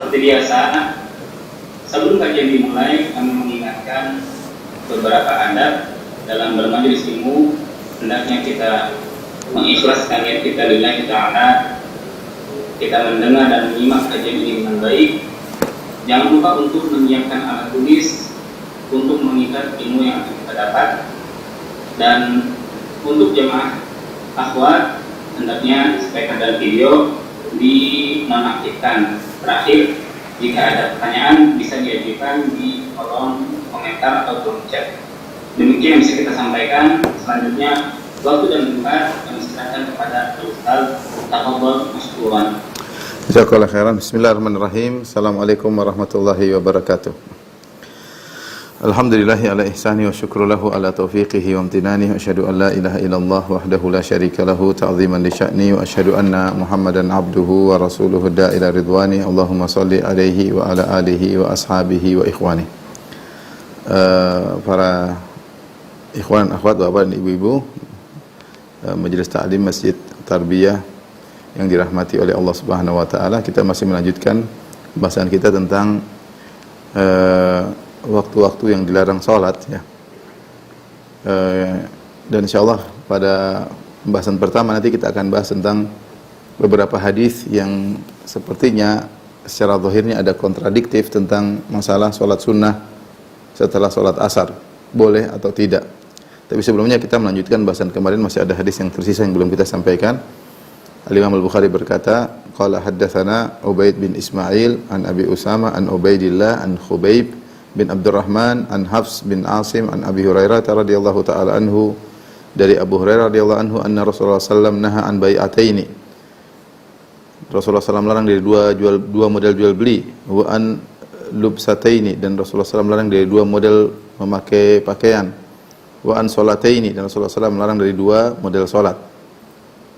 Seperti biasa, sebelum kajian dimulai, kami mengingatkan beberapa adab dalam bermajelis ilmu. Hendaknya kita mengikhlaskan niat kita lillahi ta'ala, kita mendengar dan menyimak kajian ini dengan baik. Jangan lupa untuk menyiapkan alat tulis untuk mengikat ilmu yang akan kita dapat. Dan untuk jemaah akhwat, hendaknya sebaik ada video dinonaktifkan. Terakhir, jika ada pertanyaan bisa diajukan di kolom komentar atau kolom chat. Demikian yang bisa kita sampaikan. Selanjutnya, waktu dan tempat kami serahkan kepada Ustaz. Tafadhol mashkuran. Jazakallahu khairan. Bismillahirrahmanirrahim. Assalamualaikum warahmatullahi wabarakatuh. Alhamdulillahi ala ihsani wa syukru lahu ala taufiqihi wa amtinani. Wa asyhadu an la ilaha illallah wahdahu la syarika lahu ta'ziman li sya'ni. Wa asyhadu anna Muhammadan abduhu wa rasuluhu da'ila ridwani. Allahumma salli alaihi wa ala alihi wa ashabihi wa ikhwani. Para ikhwan, akhwat, bapak dan ibu-ibu, Majelis Ta'lim Masjid Tarbiyah yang dirahmati oleh Allah Subhanahu wa taala, kita masih melanjutkan pembahasan kita tentang waktu-waktu yang dilarang salat, ya. Dan insyaallah pada pembahasan pertama nanti kita akan bahas tentang beberapa hadis yang sepertinya secara zahirnya ada kontradiktif tentang masalah salat sunnah setelah salat asar, boleh atau tidak. Tapi sebelumnya kita melanjutkan bahasan kemarin, masih ada hadis yang tersisa yang belum kita sampaikan. Al-Imam Al-Bukhari berkata, qala haddatsana Ubaid bin Ismail an Abi Usama an Ubaidillah an Khubayb bin Abdurrahman an Hafs bin Asim an Abi Hurairah radhiyallahu taala anhu, dari Abu Hurairah radhiyallahu anhu, anna Rasulullah sallam naha an bai'ataini. Rasulullah sallam larang dari dua model jual beli, wa an lubsataini, dan Rasulullah sallam larang dari dua model memakai pakaian, wa an salataini, dan Rasulullah sallam larang dari dua model salat.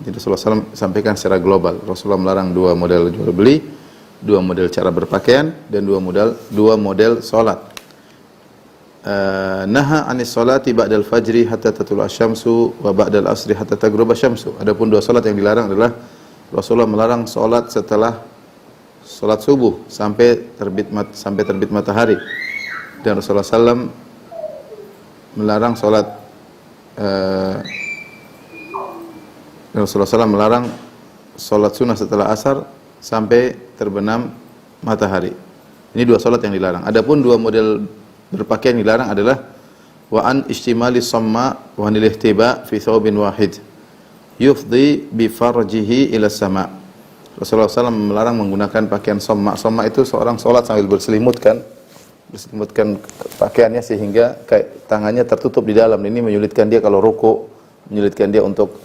Jadi Rasulullah sallam sampaikan secara global. Rasulullah melarang dua model jual beli, dua model cara berpakaian, dan dua model salat. Naha anis salati ba'dal fajri hatta tatlu'a syamsu wa ba'dal asri hatta taghruba syamsu. Adapun dua salat yang dilarang adalah Rasulullah melarang salat setelah salat subuh sampai terbit matahari, dan Rasulullah sallam melarang salat Rasulullah SAW melarang salat sunnah setelah asar sampai terbenam matahari. Ini dua salat yang dilarang. Adapun dua model berpakaian yang dilarang adalah wa an istimali samma wa anil ihtiba fi thawbin wahid yufdi bi farjihi ila sama. Rasulullah SAW melarang menggunakan pakaian samma. Samma itu seorang salat sambil berselimutkan pakaiannya sehingga kayak tangannya tertutup di dalam. Ini menyulitkan dia kalau ruku, menyulitkan dia untuk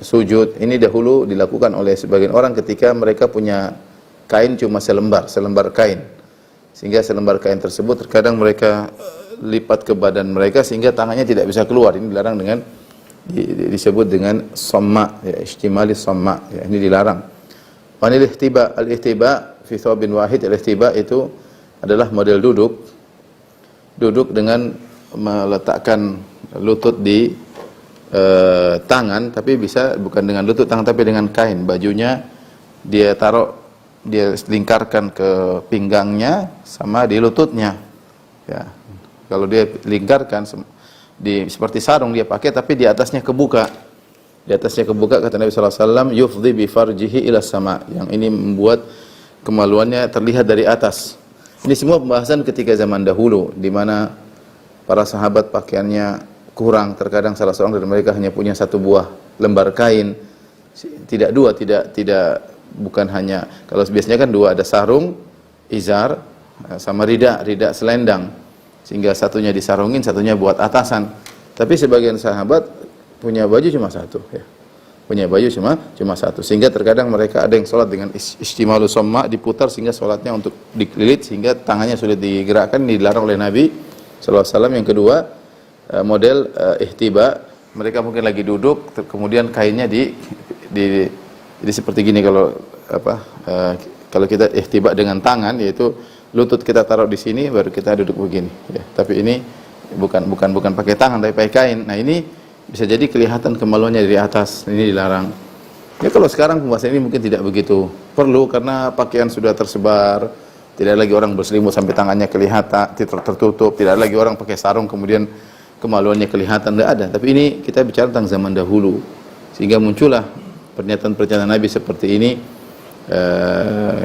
sujud. Ini dahulu dilakukan oleh sebagian orang ketika mereka punya kain cuma selembar kain, sehingga selembar kain tersebut terkadang mereka lipat ke badan mereka sehingga tangannya tidak bisa keluar. Ini dilarang dengan disebut dengan somma, ya, istimali somma, ya, ini dilarang. Wanil ihtiba, al-ihtiba fi thawbin wahid, al-ihtiba itu adalah model duduk dengan meletakkan lutut di tangan, tapi bisa bukan dengan lutut tangan tapi dengan kain. Bajunya dia lingkarkan ke pinggangnya sama di lututnya, ya. Kalau dia lingkarkan seperti sarung dia pakai, tapi di atasnya kebuka. Di atasnya kebuka, kata Nabi sallallahu alaihi wasallam, yufdhi bi farjihi ila sama. Yang ini membuat kemaluannya terlihat dari atas. Ini semua pembahasan ketika zaman dahulu, di mana para sahabat pakaiannya kurang. Terkadang salah seorang dari mereka hanya punya satu buah lembar kain, tidak dua, bukan hanya, kalau biasanya kan dua, ada sarung, izar, sama rida selendang, sehingga satunya disarungin, satunya buat atasan. Tapi sebagian sahabat punya baju cuma satu, ya. Punya baju cuma satu, sehingga terkadang mereka ada yang sholat dengan istimalu somma, diputar sehingga sholatnya untuk dikelilit sehingga tangannya sulit digerakkan. Ini dilarang oleh Nabi sallallahu alaihi wasallam. Yang kedua, model ihtiba, mereka mungkin lagi duduk, kemudian kainnya jadi seperti gini. Kalau kita ihtiba dengan tangan, yaitu lutut kita taruh di sini, baru kita duduk begini, ya. Tapi ini bukan pakai tangan, tapi pakai kain. Nah, ini bisa jadi kelihatan kemaluannya dari atas. Ini dilarang. Ya, kalau sekarang pembahasan ini mungkin tidak begitu perlu karena pakaian sudah tersebar, tidak lagi orang berselimut sampai tangannya kelihatan, tertutup, tidak lagi orang pakai sarung kemudian kemaluannya kelihatan, tidak ada. Tapi ini kita bicara tentang zaman dahulu, sehingga muncullah pernyataan-pernyataan Nabi seperti ini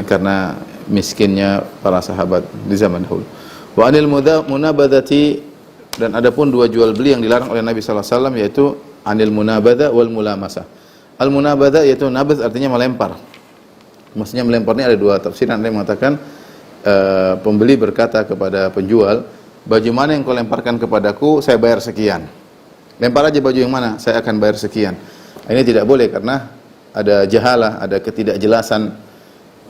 karena miskinnya para sahabat di zaman dahulu. Wa anil munabadati, dan adapun dua jual beli yang dilarang oleh Nabi sallallahu alaihi wasallam yaitu anil munabada wal mulamasah. Al munabada yaitu nabadh artinya melempar. Maksudnya melempar ini ada dua tafsiran. Ada yang mengatakan pembeli berkata kepada penjual, baju mana yang kau lemparkan kepadaku, saya bayar sekian. Lempar aja baju yang mana, saya akan bayar sekian. Ini tidak boleh karena ada jahalah, ada ketidakjelasan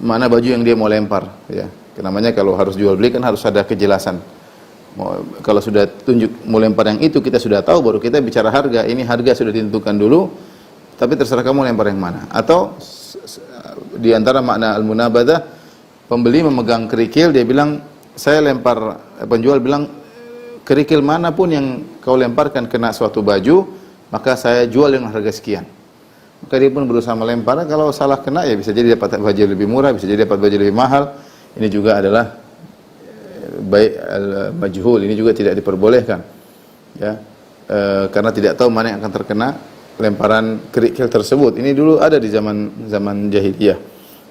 mana baju yang dia mau lempar, ya. Namanya kalau harus jual beli kan harus ada kejelasan. Kalau sudah tunjuk mau lempar yang itu, kita sudah tahu, baru kita bicara harga. Ini harga sudah ditentukan dulu, tapi terserah kamu lempar yang mana. Atau di antara makna al-munabadah, pembeli memegang kerikil, dia bilang, saya lempar, penjual bilang, kerikil manapun yang kau lemparkan kena suatu baju, maka saya jual dengan harga sekian. Maka dia pun berusaha melempar, kalau salah kena ya bisa jadi dapat baju lebih murah, bisa jadi dapat baju lebih mahal. Ini juga adalah baik al-majhul, ini juga tidak diperbolehkan, ya, karena tidak tahu mana yang akan terkena lemparan kerikil tersebut. Ini dulu ada di zaman jahiliyah.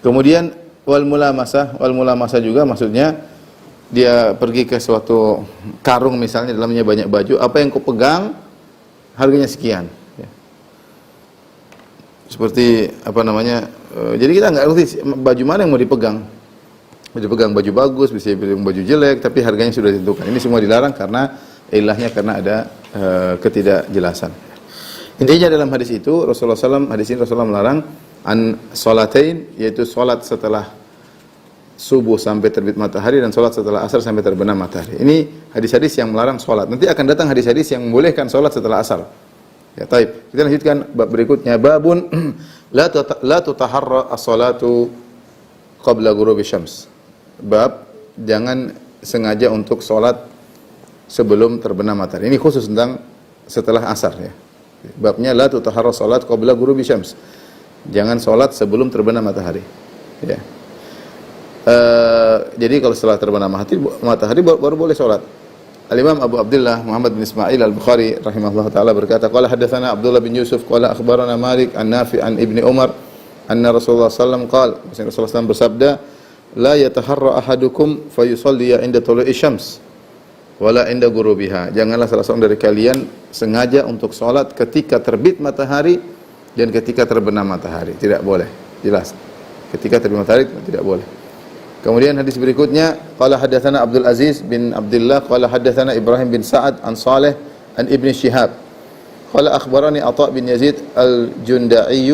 Kemudian wal mulamasah juga maksudnya dia pergi ke suatu karung misalnya, dalamnya banyak baju, apa yang kau pegang harganya sekian, ya. Seperti apa namanya, jadi kita nggak ngerti baju mana yang mau dipegang. Dipegang baju bagus, bisa dipegang baju jelek, tapi harganya sudah ditentukan. Ini semua dilarang karena ilahnya karena ada ketidakjelasan. Intinya dalam hadis itu Rasulullah SAW, hadis ini Rasulullah melarang an sholatain, yaitu sholat setelah subuh sampai terbit matahari dan sholat setelah asar sampai terbenam matahari. Ini hadis-hadis yang melarang sholat. Nanti akan datang hadis-hadis yang membolehkan sholat setelah asar. Ya, taib. Kita lanjutkan bab berikutnya, babun la tutaharra as-salatu qabla ghurubi syams. Bab jangan sengaja untuk sholat sebelum terbenam matahari. Ini khusus tentang setelah asar, ya. Babnya la tutaharra salat qabla ghurubi syams. Jangan sholat sebelum terbenam matahari, ya. Jadi kalau setelah terbenam matahari baru boleh sholat. Al-Imam Abu Abdullah Muhammad bin Ismail Al-Bukhari rahimahullah ta'ala berkata, qala haddatsana Abdullah bin Yusuf qala akhbarana Malik an Nafi' an Ibni Umar anna Rasulullah sallallahu alaihi wasallam qala, Rasulullah SAW bersabda, la yataharra ahadukum fayusalli 'inda tulu'i syams wala 'inda ghurubiha. Janganlah salah seorang dari kalian sengaja untuk salat ketika terbit matahari dan ketika terbenam matahari. Tidak boleh. Jelas. Ketika terbit matahari tidak boleh. Kemudian hadis berikutnya, qala hadatsana Abdul Aziz bin Abdullah qala hadatsana Ibrahim bin Sa'ad an Saleh an Ibni Shihab qala akhbarani Atha bin Yazid al-Junda'i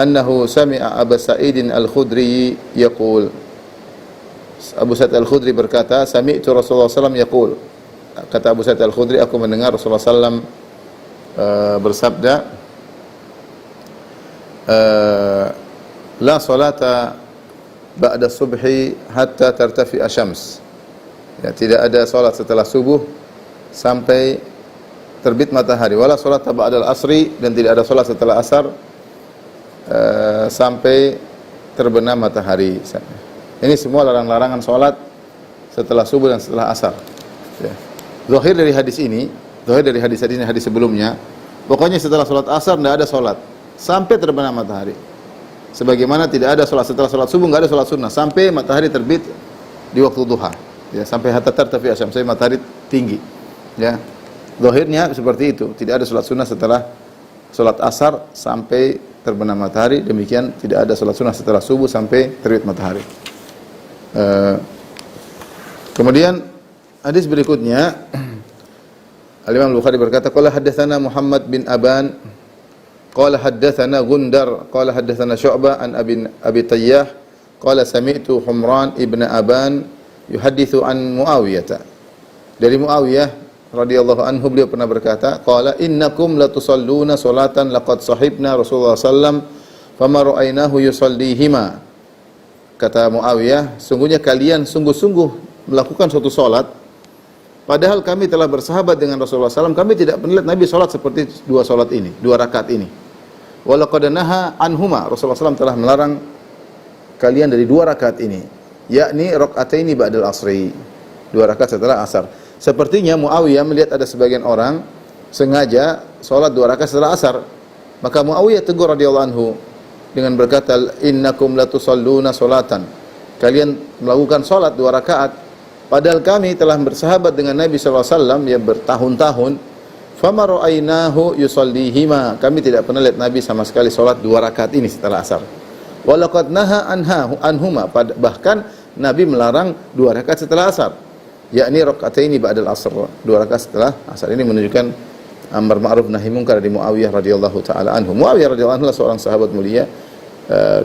annahu sami'a Abu Sa'id al-Khudri yaqul. Abu Sa'id al-Khudri berkata, sami'tu Rasulullah SAW yaqul. Kata Abu Sa'id al-Khudri, aku mendengar Rasulullah SAW bersabda, la salata ba'da subhi hatta tartafi asyams. Ya, tidak ada salat setelah subuh sampai terbit matahari. Wala salata ba'da al-asri, dan tidak ada salat setelah asar sampai terbenam matahari. Ini semua larangan-larangan salat setelah subuh dan setelah asar. Ya. Zahir dari hadis ini, zahir dari hadis-hadis ini, hadis sebelumnya, pokoknya setelah salat asar tidak ada salat sampai terbenam matahari. Sebagaimana tidak ada salat setelah salat subuh, enggak ada salat sunnah sampai matahari terbit di waktu duha. Ya, sampai hatta tartafi asyam, sampai matahari tinggi. Ya. Zahirnya seperti itu, tidak ada salat sunnah setelah salat asar sampai terbenam matahari, demikian tidak ada salat sunnah setelah subuh sampai terbit matahari. Kemudian hadis berikutnya, Al-Imam Al-Bukhari berkata, qala haddatsana Muhammad bin Aban qala haddatsana Gundar qala haddatsana Syu'bah an Abi Tayyah qala sami'tu Humran ibn Aban yuhadditsu an Muawiyah. Dari Muawiyah radhiyallahu anhu, beliau pernah berkata, qala innakum la tusalluna salatan laqad sahibna Rasulullah sallam fama ra'aynahu yusallihima. Kata Muawiyah, sungguhnya kalian sungguh-sungguh melakukan suatu salat padahal kami telah bersahabat dengan Rasulullah SAW, kami tidak melihat Nabi salat seperti dua salat ini, dua rakaat ini. Walaqad naha anhuma, Rasulullah SAW telah melarang kalian dari 2 rakaat ini, yakni rakaataini ba'dal asri, 2 rakaat setelah asar. Sepertinya Muawiyah melihat ada sebagian orang sengaja salat 2 rakaat setelah asar. Maka Muawiyah tegur radhiyallahu anhu dengan berkata, innakum latusalluna salatan, kalian melakukan salat 2 rakaat padahal kami telah bersahabat dengan Nabi sallallahu alaihi wasallam yang bertahun-tahun. Fama ra'ainahu yusallihima, kami tidak pernah lihat Nabi sama sekali salat 2 rakaat ini setelah asar. Walaqad naha anhuma, bahkan Nabi melarang 2 rakaat setelah asar, yakni rakaataini ba'dal asr, 2 rakaat setelah asar. Ini menunjukkan amar ma'ruf nahi munkar dari Muawiyah radhiyallahu taala anhu. Muawiyah radhiyallahu anhu adalah seorang sahabat mulia,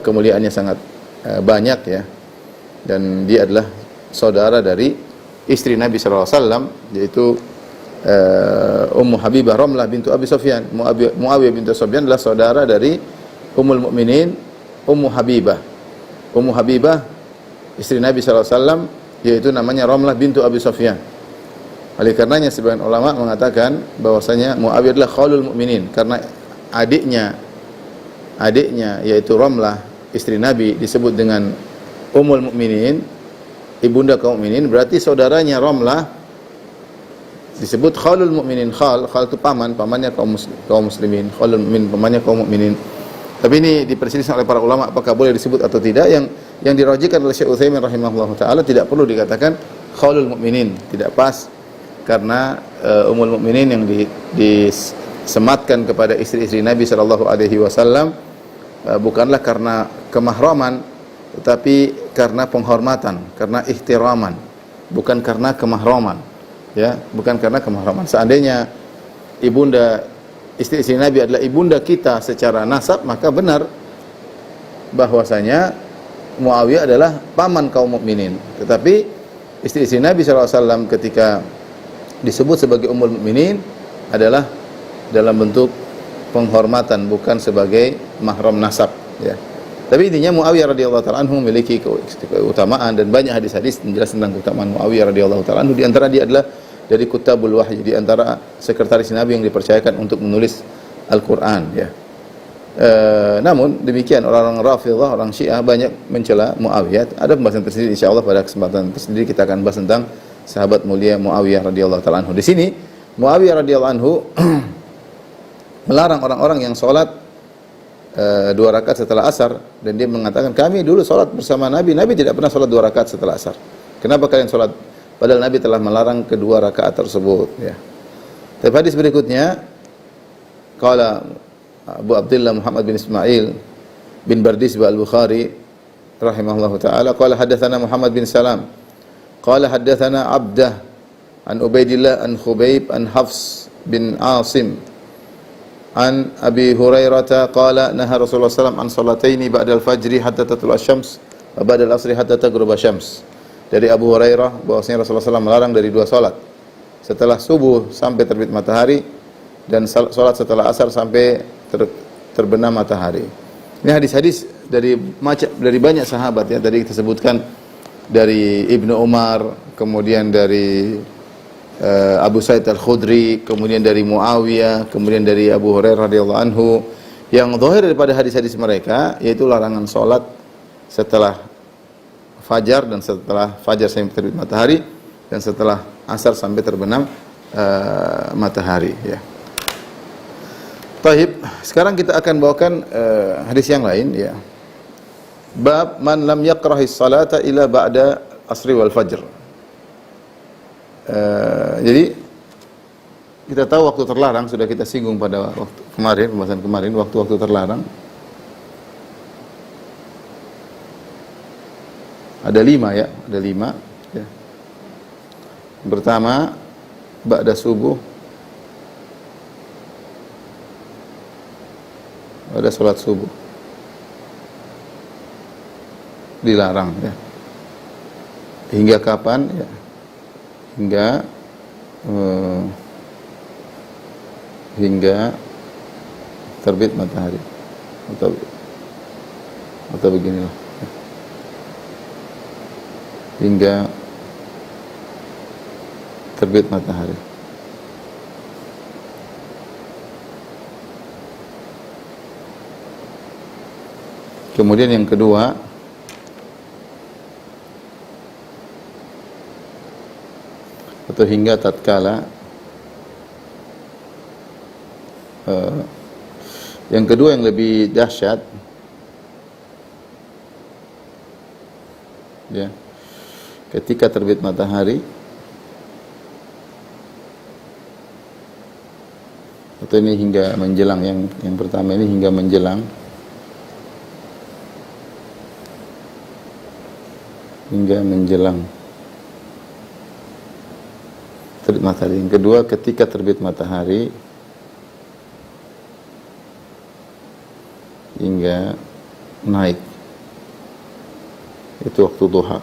kemuliaannya sangat banyak ya, dan dia adalah saudara dari istri Nabi sallallahu alaihi wasallam, yaitu Ummu Habibah Ramlah bintu Abi Sufyan. Muawiyah bintu Sufyan adalah saudara dari Ummul Mukminin Ummu Habibah. Ummu Habibah istri Nabi sallallahu alaihi wasallam, yaitu namanya Ramlah bintu Abi Sufyan. Oleh karenanya sebagian ulama mengatakan bahwasanya Muawiyah adalah khalul mukminin, karena adiknya yaitu Ramlah istri Nabi disebut dengan Ummul Mukminin, ibunda kaum mukminin, berarti saudaranya Ramlah disebut khalul mukminin. Khal itu pamannya kaum muslimin, khalul mukmin pamannya kaum mukminin. Tapi ini diperselisihkan oleh para ulama apakah boleh disebut atau tidak. Yang dirajikan oleh Syekh Utsaimin rahimahullahu taala, tidak perlu dikatakan khalul mukminin, tidak pas, karena ummul mukminin yang disematkan kepada istri-istri Nabi sallallahu alaihi wasallam bukanlah karena kemahraman, tetapi karena penghormatan, karena ihtiraman, bukan karena kemahraman. Ya, bukan karena kemahraman. Seandainya ibunda istri-istri Nabi adalah ibunda kita secara nasab, maka benar bahwasanya Muawiyah adalah paman kaum mukminin. Tetapi istri-istri Nabi SAW ketika disebut sebagai ummul mukminin adalah dalam bentuk penghormatan, bukan sebagai mahram nasab. Ya. Tapi intinya Muawiyah radhiyallahu taala anhu memiliki keutamaan, dan banyak hadis-hadis menjelaskan tentang keutamaan Muawiyah radhiyallahu taala anhu. Di antara dia adalah dari kutabul wahyi, di antara sekretaris Nabi yang dipercayakan untuk menulis Al-Qur'an ya. Namun demikian orang-orang Rafidhah, orang Syiah banyak mencela Muawiyah. Ada pembahasan tersendiri insyaallah pada kesempatan tersendiri kita akan bahas tentang sahabat mulia Muawiyah radhiyallahu taala anhu. Di sini Muawiyah radhiyallahu anhu melarang orang-orang yang salat 2 rakaat setelah asar, dan dia mengatakan kami dulu salat bersama Nabi tidak pernah salat 2 rakaat setelah asar. Kenapa kalian salat? Padahal Nabi telah melarang kedua rakaat tersebut ya. Tapi hadis berikutnya qala Abu Abdullah Muhammad bin Ismail bin Bardizbah Al-Bukhari rahimahullahu taala qala hadatsana Muhammad bin Salam qala hadatsana Abdah an Ubaidillah an Khubayb an Hafs bin Asim an Abi Hurairah qala naha Rasulullah sallallahu alaihi wasallam an salataini ba'da al-fajri hatta tatlu asy-syams wa ba'da al-'asri hatta taghruba asy-syams. Dari Abu Hurairah bahwasanya Rasulullah SAW melarang dari 2 salat, setelah subuh sampai terbit matahari, dan salat setelah asar sampai terbenam matahari. Ini hadis-hadis dari banyak sahabat ya. Tadi kita sebutkan dari Ibnu Umar, kemudian dari Abu Sa'id Al-Khudri, kemudian dari Muawiyah, kemudian dari Abu Hurairah radhiyallahu anhu. Yang zahir daripada hadis-hadis mereka yaitu larangan salat setelah fajar, dan setelah fajar sampai terbit matahari, dan setelah asar sampai terbenam matahari ya. Baik, sekarang kita akan bawakan hadis yang lain ya. Bab man lam yakrahis salata ila ba'da asri wal fajr. Jadi kita tahu waktu terlarang sudah kita singgung pada waktu kemarin, pembahasan kemarin, waktu-waktu terlarang. Ada 5 ya, ada 5 ya. Pertama, ba'da subuh, ada salat subuh dilarang ya. Hingga kapan ya? Hingga terbit matahari, atau beginilah, hingga terbit matahari. Kemudian yang kedua, atau hingga tatkala yang kedua yang lebih dahsyat, ya, ketika terbit matahari, atau ini hingga menjelang, yang pertama ini hingga menjelang, terbit matahari. Yang kedua ketika terbit matahari hingga naik, itu waktu duha.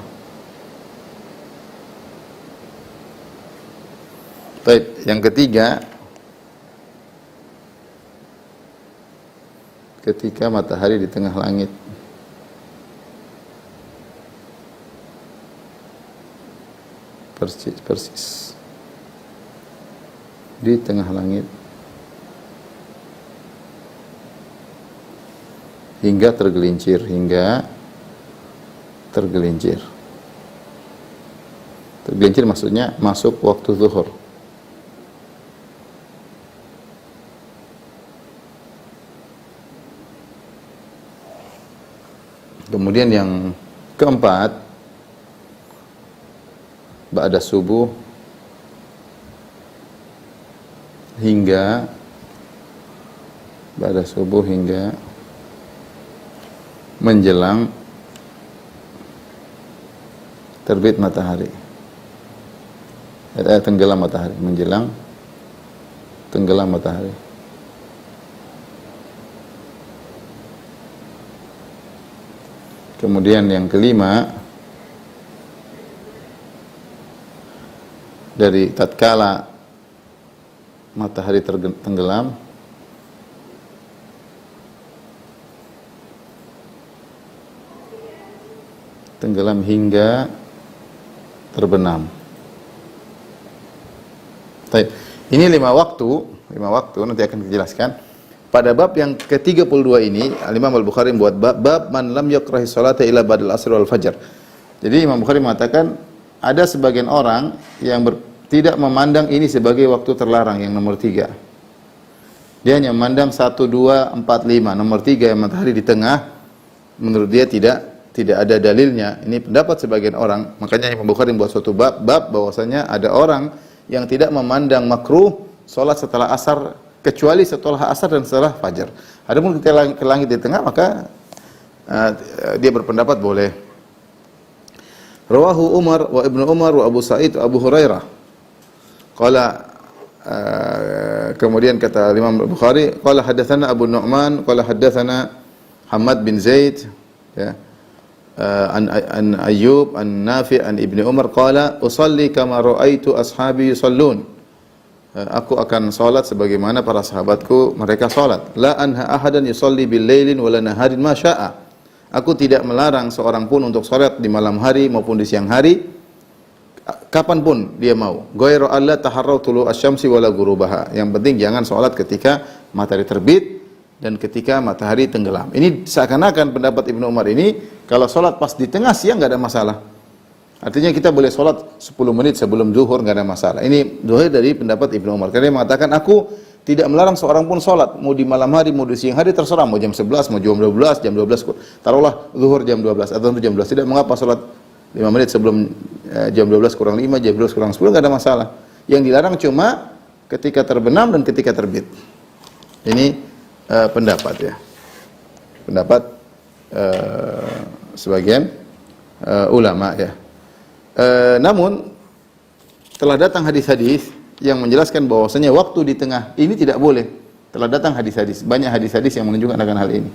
Baik, yang ketiga ketika matahari di tengah langit. Persis di tengah langit hingga tergelincir, tergelincir maksudnya masuk waktu zuhur. Kemudian yang keempat, ba'da subuh hingga menjelang terbit matahari, tenggelam matahari, menjelang tenggelam matahari. Kemudian yang kelima, dari tatkala matahari tenggelam hingga terbenam. Baik. Ini 5 waktu nanti akan dijelaskan. Pada bab yang ke-32 ini, Imam Al-Bukhari membuat bab man lam yakrahi salata illa ba'dal asr wal fajar. Jadi Imam Bukhari mengatakan ada sebagian orang yang tidak memandang ini sebagai waktu terlarang, yang nomor 3. Dia hanya memandang 1, 2, 4, 5. Nomor 3 yang matahari di tengah, menurut dia tidak ada dalilnya. Ini pendapat sebagian orang. Makanya Imam Bukhari membuat suatu bab bahwasanya ada orang yang tidak memandang makruh salat setelah asar kecuali setelah asar dan setelah fajar. Adapun ketika ke langit di tengah, maka dia berpendapat boleh. Rawahu Umar wa Ibnu Umar wa Abu Sa'id wa Abu Hurairah. Qala kemudian kata Imam Bukhari, qala hadatsana Abu Nu'man, qala hadatsana Hamad bin Zaid, ya, an Ayyub, an Nafi', an Ibnu Umar qala usalli kama ra'aitu ashabi yusallun. Aku akan salat sebagaimana para sahabatku mereka salat. La anha ahadan yusalli bil lailin wala naharin ma syaa. Aku tidak melarang seorang pun untuk salat di malam hari maupun di siang hari, kapanpun dia mau. Ghairu alla taharrau tulu asy-syamsi wala ghurubaha. Yang penting jangan salat ketika matahari terbit dan ketika matahari tenggelam. Ini seakan-akan pendapat Ibnu Umar ini, kalau salat pas di tengah siang enggak ada masalah. Artinya kita boleh sholat 10 menit sebelum zuhur, nggak ada masalah. Ini zuhur dari pendapat Ibnu Umar. Karena dia mengatakan, aku tidak melarang seorang pun sholat. Mau di malam hari, mau di siang hari, terserah. Mau jam 11, mau jam 12, jam 12. Taruhlah zuhur jam 12 atau jam 12. Tidak mengapa sholat 5 menit sebelum jam 12 kurang 5, jam 12 kurang 10, nggak ada masalah. Yang dilarang cuma ketika terbenam dan ketika terbit. Ini pendapat ya. Pendapat sebagian ulama ya. Namun telah datang hadis-hadis yang menjelaskan bahwasanya waktu di tengah ini tidak boleh. Telah datang hadis-hadis, banyak hadis-hadis yang menunjukkan akan hal ini.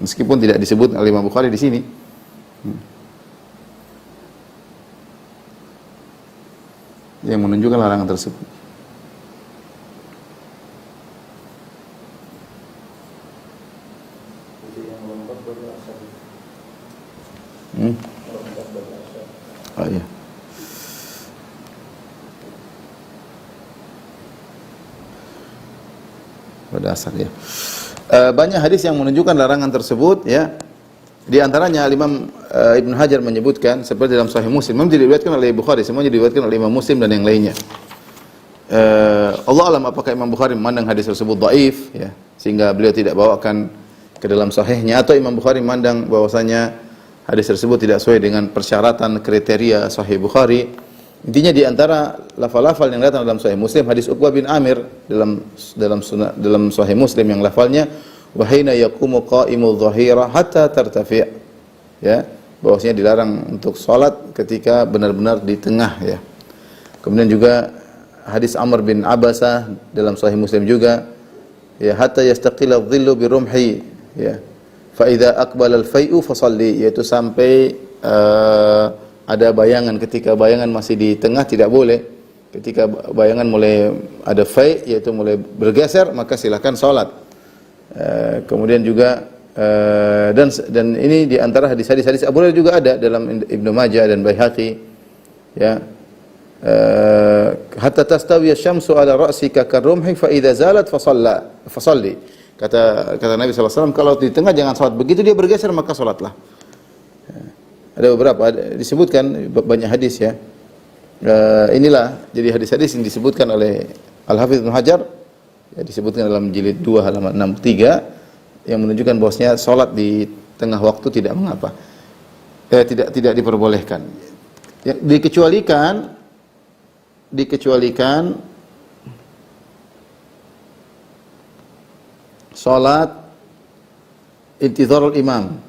Meskipun tidak disebut oleh Imam Bukhari di sini. Yang menunjukkan larangan tersebut. Oh iya. Pada asar ya. Banyak hadis yang menunjukkan larangan tersebut ya. Di antaranya Imam Ibnu Hajar menyebutkan seperti dalam Sahih Muslim, memang diriwayatkan oleh Bukhari, semuanya diriwayatkan oleh Imam Muslim dan yang lainnya. Allah alam apakah Imam Bukhari memandang hadis tersebut dhaif ya, sehingga beliau tidak bawakan ke dalam sahihnya, atau Imam Bukhari memandang bahwasanya hadis tersebut tidak sesuai dengan persyaratan kriteria Sahih Bukhari. Intinya di antara lafal-lafal yang datang dalam Sahih Muslim, hadis Uqbah bin Amir dalam Sahih Muslim yang lafalnya wa hina yaqumu qa'imul dhahira hatta tartafi', ya, bahwasanya dilarang untuk salat ketika benar-benar di tengah ya. Kemudian juga hadis Amr bin Abasah dalam Sahih Muslim juga, ya, hatta yastaqila adh-dhillu bi rumhi, ya, fa idza aqbala al-fai'u fasalli, yaitu sampai ada bayangan, ketika bayangan masih di tengah tidak boleh, ketika bayangan mulai ada fai', yaitu mulai bergeser, maka silakan salat. Kemudian juga dan ini di antara hadis-hadis Abu Hurairah juga ada dalam Ibnu Majah dan Baihaqi, ya, hatta tastawi asy-syamsu ala ra'sika karumhi fa idza zalat fasalli. Kata Nabi sallallahu alaihi wasallam, kalau di tengah jangan salat, begitu dia bergeser maka salatlah. Ada beberapa disebutkan banyak hadis ya. Inilah jadi hadis-hadis yang disebutkan oleh Al-Hafidz Ibnu Hajar, ya, disebutkan dalam jilid 2 halaman 63 yang menunjukkan bahwasanya salat di tengah waktu tidak mengapa. Tidak diperbolehkan. Ya, dikecualikan salat intizarul imam.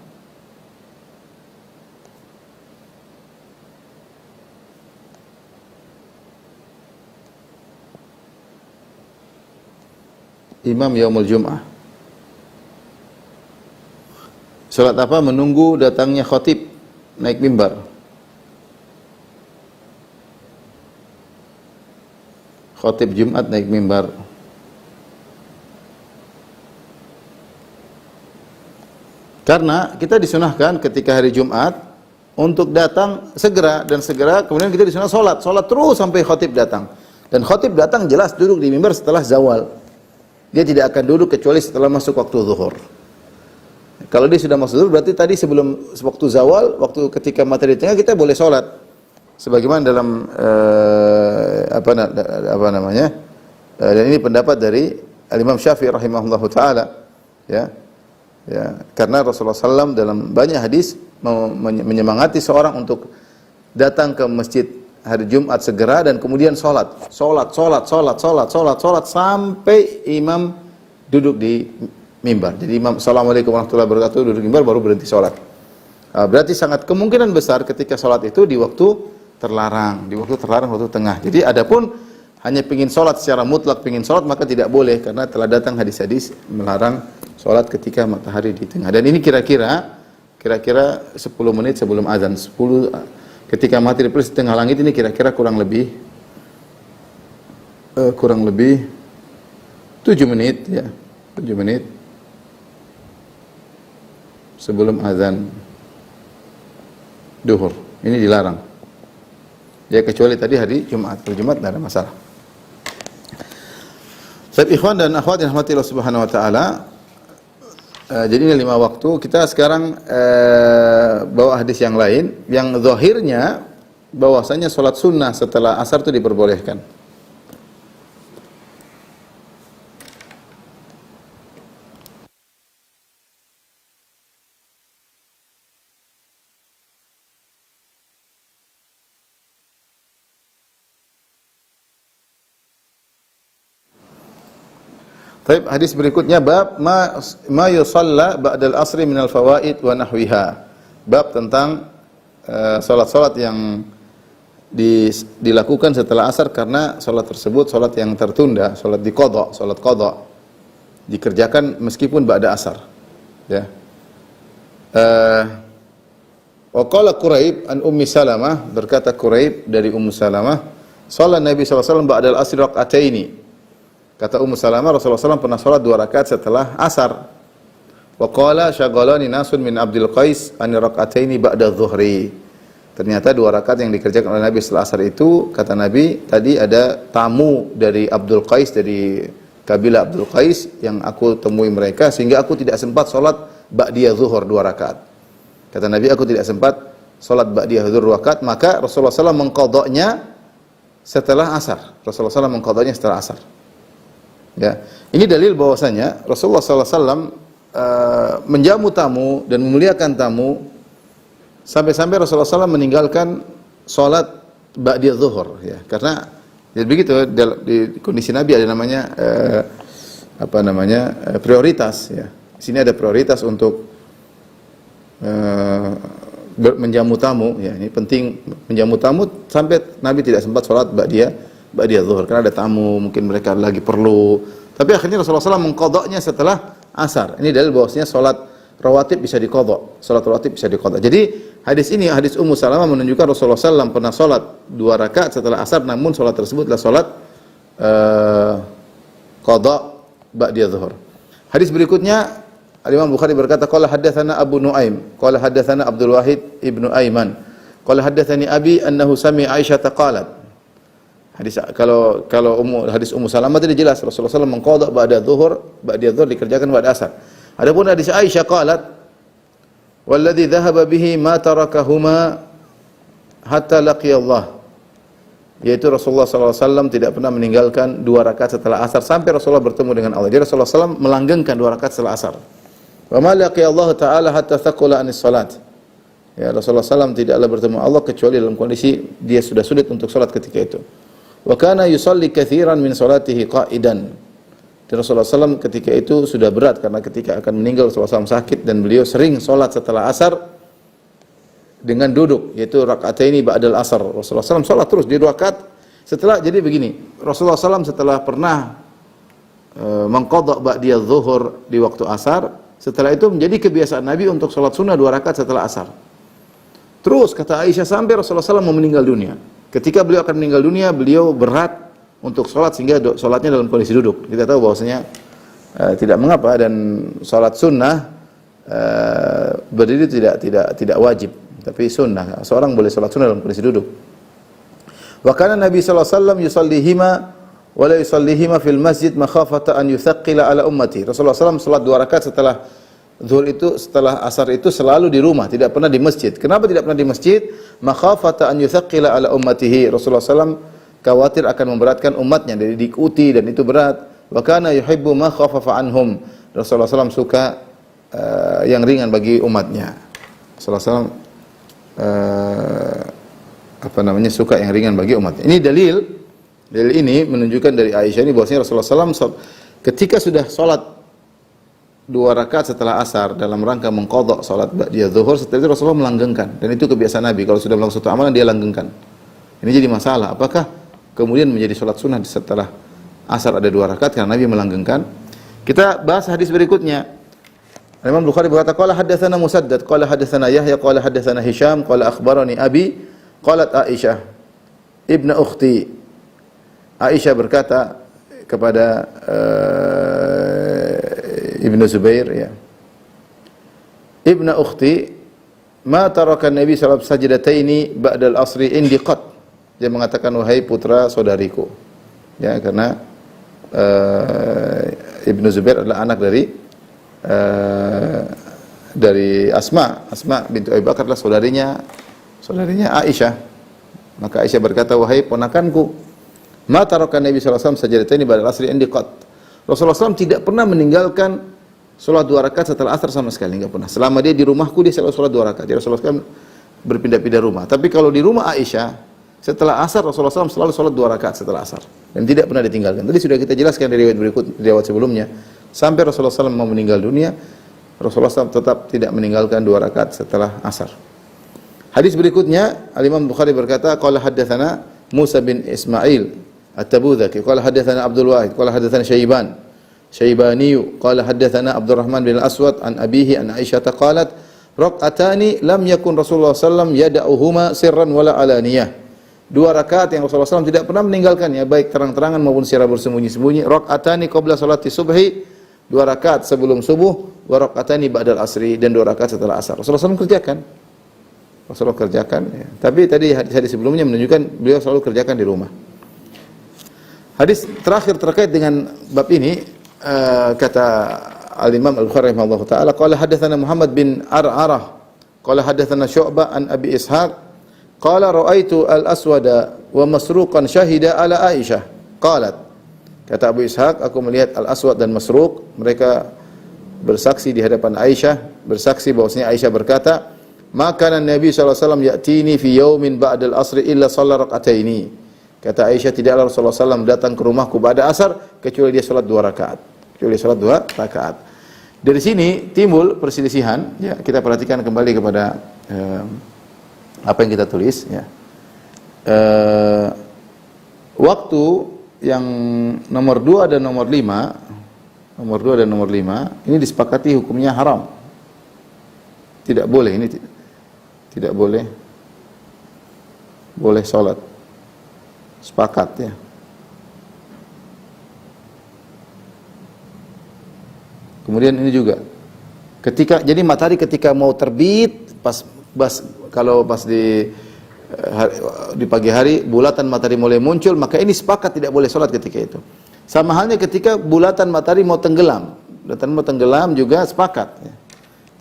Imam yaumul Jum'ah. Salat apa? Menunggu datangnya khatib naik mimbar. Khatib Jumat naik mimbar. Karena kita disunahkan ketika hari Jumat untuk datang segera, kemudian kita disunah salat terus sampai khatib datang. Dan khatib datang jelas duduk di mimbar setelah zawal. Dia tidak akan duduk kecuali setelah masuk waktu zuhur. Kalau dia sudah masuk zuhur, berarti tadi sebelum waktu zawal, waktu ketika matahari di tengah, kita boleh sholat. Sebagaimana dalam dan ini pendapat dari Al-Imam Syafi'i rahimahullahu taala, ya. Ya, karena Rasulullah SAW dalam banyak hadis menyemangati seorang untuk datang ke masjid hari Jumat segera dan kemudian sholat sampai imam duduk di mimbar. Jadi imam assalamualaikum warahmatullahi wabarakatuh duduk di mimbar baru berhenti sholat. Berarti sangat kemungkinan besar ketika sholat itu di waktu terlarang, waktu tengah. Jadi adapun hanya pengin sholat secara mutlak, pengin sholat, maka tidak boleh karena telah datang hadis-hadis melarang sholat ketika matahari di tengah. Dan ini kira-kira 10 menit sebelum azan, ketika matahari persis di tengah langit ini kira-kira kurang lebih 7 menit ya. 7 menit sebelum azan duhur. Ini dilarang. Ya kecuali tadi hari Jumat. Hari Jumat tidak ada masalah. Baik ikhwan dan akhwat yang dirahmati Allah Subhanahu wa taala. Jadi ini 5 waktu. Kita sekarang bawa hadis yang lain yang zahirnya bahwasanya salat sunnah setelah asar itu diperbolehkan. Baik, hadis berikutnya bab ma yusalla ba'dal asri minal fawaid wa nahwiha. Bab tentang salat-salat yang dilakukan setelah asar karena salat tersebut salat yang tertunda, salat diqadha, salat qadha. Dikerjakan meskipun ba'da asar. Ya. Wa qala Quraib an Ummi Salamah, berkata Quraib dari Ummu Salamah, salat Nabi sallallahu alaihi wasallam ba'dal asri raq'ataini. Kata Ummu Salamah, Rasulullah SAW pernah sholat 2 rakaat setelah asar. Wa qala syaghalani nasun min Abdul Qais an rak'ataini ba'da dhuhri. Ternyata 2 rakaat yang dikerjakan oleh Nabi setelah asar itu, kata Nabi, tadi ada tamu dari Abdul Qais, dari kabilah Abdul Qais yang aku temui mereka, sehingga aku tidak sempat sholat ba'diyah zuhur 2 rakaat. Kata Nabi, aku tidak sempat salat ba'diyah 2 rakaat, maka Rasulullah SAW mengqadanya setelah asar. Rasulullah SAW mengqadanya setelah asar. Ya. Ini dalil bahwasanya Rasulullah SAW menjamu tamu dan memuliakan tamu sampai-sampai Rasulullah SAW meninggalkan salat ba'diyah zuhur, ya. Karena ya begitu, di kondisi Nabi ada namanya prioritas, ya. Di sini ada prioritas untuk menjamu tamu, ya. Ini penting, menjamu tamu sampai Nabi tidak sempat salat ba'diyah zuhur karena ada tamu, mungkin mereka lagi perlu. Tapi akhirnya Rasulullah SAW mengqadanya setelah asar. Ini dalil bahwasanya salat rawatib bisa diqadha. Salat rawatib bisa diqadha. Jadi hadis ini, hadis Ummu Salamah menunjukkan Rasulullah SAW pernah salat 2 rakaat setelah asar, namun salat tersebut adalah salat qadha ba'diyah zuhur. Hadis berikutnya Imam Bukhari berkata, qala haddatsana Abu Nuaim, qala haddatsana Abdul Wahid ibnu Aiman, qala haddatsani Abi annahu sami'a Aisyah qalat. Hadis Ummu Salamah tadi jelas Rasulullah SAW mengqadha ba'da ba'diyah zuhur dikerjakan ba'da asar. Adapun hadis Aisyah qalat, walladzi dhahaba bihi ma tarakahuma hatta laqiya Allah. Yaitu Rasulullah SAW tidak pernah meninggalkan 2 rakaat setelah asar sampai Rasulullah bertemu dengan Allah. Jadi Rasulullah SAW melanggengkan 2 rakaat setelah asar. Wa ma laqiya Allah Ta'ala hatta thaqula anis salat. Ya, Rasulullah SAW tidaklah bertemu Allah kecuali dalam kondisi dia sudah sulit untuk salat ketika itu. Wa kana yusalli katsiran min salatihi qa'idan. Dan Rasulullah SAW ketika itu sudah berat karena ketika akan meninggal Rasulullah SAW sakit dan beliau sering salat setelah asar dengan duduk, yaitu rakaataini ba'dal asar. Rasulullah SAW salat terus di 2 rakaat. Setelah, jadi begini, Rasulullah SAW setelah pernah mengqadha ba'diyah zuhur di waktu asar, setelah itu menjadi kebiasaan Nabi untuk salat sunnah 2 rakaat setelah asar. Terus kata Aisyah sampai Rasulullah SAW mau meninggal dunia. Ketika beliau akan meninggal dunia, beliau berat untuk salat sehingga salatnya dalam kondisi duduk. Kita tahu bahwasanya tidak mengapa, dan salat sunnah berdiri tidak wajib, tapi sunnah. Seorang boleh salat sunnah dalam kondisi duduk. Wa kana Nabi sallallahu alaihi wasallam yusallihima wa la yusallihima fil masjid makhafata an yuthaqqila ala ummati. Rasulullah SAW salat 2 rakaat setelah zuhur itu, setelah asar itu selalu di rumah, tidak pernah di masjid. Kenapa tidak pernah di masjid? Makhafata an yuthaqqila ala ummatihi. Rasulullah SAW khawatir akan memberatkan umatnya, jadi diikuti dan itu berat. Wa kana yuhibbu ma khaffafa anhum. Rasulullah SAW suka yang ringan bagi umatnya. Rasulullah SAW suka yang ringan bagi umatnya. Ini dalil ini menunjukkan dari Aisyah ini bahwasanya Rasulullah SAW ketika sudah salat 2 rakaat setelah asar dalam rangka mengqadha salat ba'diyah zuhur, setelah itu Rasulullah melanggengkan, dan itu kebiasaan Nabi, kalau sudah melakukan suatu amalan dia langgengkan. Ini jadi masalah, apakah kemudian menjadi salat sunnah setelah asar ada 2 rakaat karena Nabi melanggengkan? Kita bahas hadis berikutnya. Imam Bukhari berkata, qala haddatsana Musaddad, qala haddatsana Yahya, qala haddatsana Hisham, qala akhbarani Abi, qalat Aisyah ibnu ukhti. Aisyah berkata kepada Ibnu Zubair, ya, Ibnu ukhti, ma taraka Nabi sallallahu alaihi wasallam sajdataini ba'dal asri indi qat. Dia mengatakan, wahai putra saudariku. Ya, karena Ibnu Zubair adalah anak dari Asma bintu Abi Bakar, adalah saudarinya Aisyah. Maka Aisyah berkata, wahai ponakanku, ma taraka Nabi sallallahu alaihi wasallam sajdataini ba'dal asri indi qat. Rasulullah SAW tidak pernah meninggalkan sholat 2 rakaat setelah asar sama sekali, enggak pernah. Selama dia di rumahku dia selalu sholat 2 rakaat. Jadi Rasulullah SAW berpindah-pindah rumah. Tapi kalau di rumah Aisyah setelah asar Rasulullah SAW selalu sholat 2 rakaat setelah asar dan tidak pernah ditinggalkan. Tadi sudah kita jelaskan dari riwayat sebelumnya. Sampai Rasulullah SAW mau meninggal dunia, Rasulullah SAW tetap tidak meninggalkan 2 rakaat setelah asar. Hadis berikutnya, Al-Imam Bukhari berkata, qala haddatsana Musa bin Ismail At-Tabudhaki, qala haddatsana Abdul Wahid, qala haddatsana Syaibani, qala haddatsana Abdurrahman bin Al-Aswad an abihi an Aisyah qalat, raq'atani lam yakun Rasulullah sallallahu alaihi wasallam yad'uhuma sirran wala alaniyah. 2 rakaat yang Rasulullah SAW tidak pernah meninggalkannya, baik terang-terangan maupun secara bersembunyi-sembunyi. Raq'atani qabla salati subhi, 2 rakaat sebelum subuh, wa raq'atani ba'dal asri, dan 2 rakaat setelah asar. Rasulullah SAW kerjakan. Ya. Tapi tadi hadis sebelumnya menunjukkan beliau selalu kerjakan di rumah. Hadis terakhir terkait dengan bab ini, kata Al-Imam Al-Bukhari rahimahullah ta'ala, qala haddatsana Muhammad bin Ar'arah Qala hadatsana Syu'bah an Abi Ishaq qala ra'aitu al-Aswada wa Masruqan syahida ala Aisyah. Qalat, kata Abu Ishaq, aku melihat Al-Aswad dan Masruq, mereka bersaksi di hadapan Aisyah, bersaksi bahwasanya Aisyah berkata, "Maka Nabi sallallahu alaihi wasallam ya'tini fi yaumin ba'da al-asr illa shalla rak'ataini." Kata Aisyah, tidaklah Rasulullah SAW datang ke rumahku pada asar kecuali dia salat 2 rakaat. Kecuali salat 2 rakaat. Dari sini timbul perselisihan, ya, kita perhatikan kembali kepada apa yang kita tulis, ya. Waktu yang nomor 2 dan nomor 5, ini disepakati hukumnya haram. Tidak boleh, ini tidak boleh. Boleh salat. Sepakat, ya. Kemudian ini juga jadi matahari ketika mau terbit kalau pas di pagi hari bulatan matahari mulai muncul, maka ini sepakat tidak boleh salat ketika itu. Sama halnya ketika bulatan matahari mau tenggelam. Bulatan mau tenggelam juga sepakat, ya.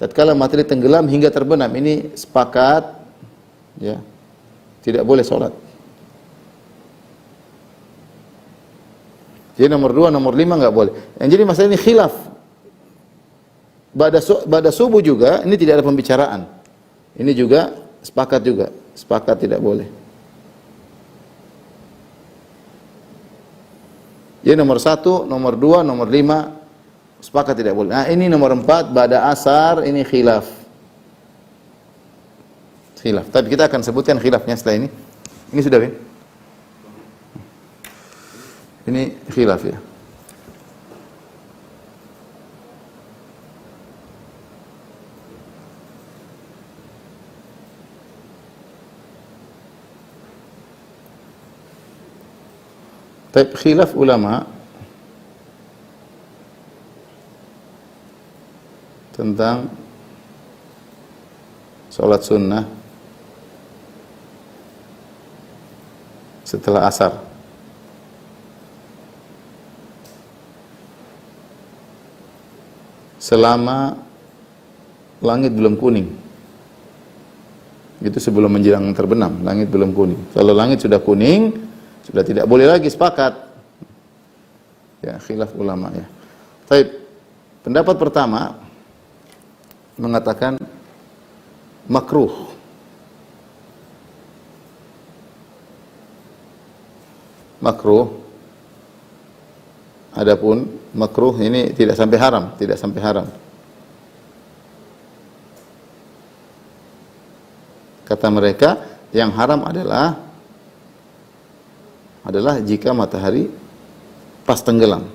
Tatkala matahari tenggelam hingga terbenam, ini sepakat, ya. Tidak boleh salat. Jadi nomor 2, nomor 5 enggak boleh. Yang jadi masalah ini khilaf. Ba'da subuh juga ini tidak ada pembicaraan. Ini juga sepakat tidak boleh. Jadi nomor 1, nomor 2, nomor 5 sepakat tidak boleh. Nah, ini nomor 4 ba'da asar, ini khilaf. Tapi kita akan sebutkan khilafnya setelah ini. Ini sudah kan? Ini khilaf, ya. Tapi khilaf ulama tentang salat sunnah setelah asar. Selama langit belum kuning. Itu sebelum menjelang terbenam, langit belum kuning. Kalau langit sudah kuning, sudah tidak boleh lagi, sepakat. Ya, khilaf ulama, ya. Baik. Pendapat pertama mengatakan makruh. Makruh. Adapun makruh ini tidak sampai haram. Kata mereka, yang haram adalah jika matahari pas tenggelam,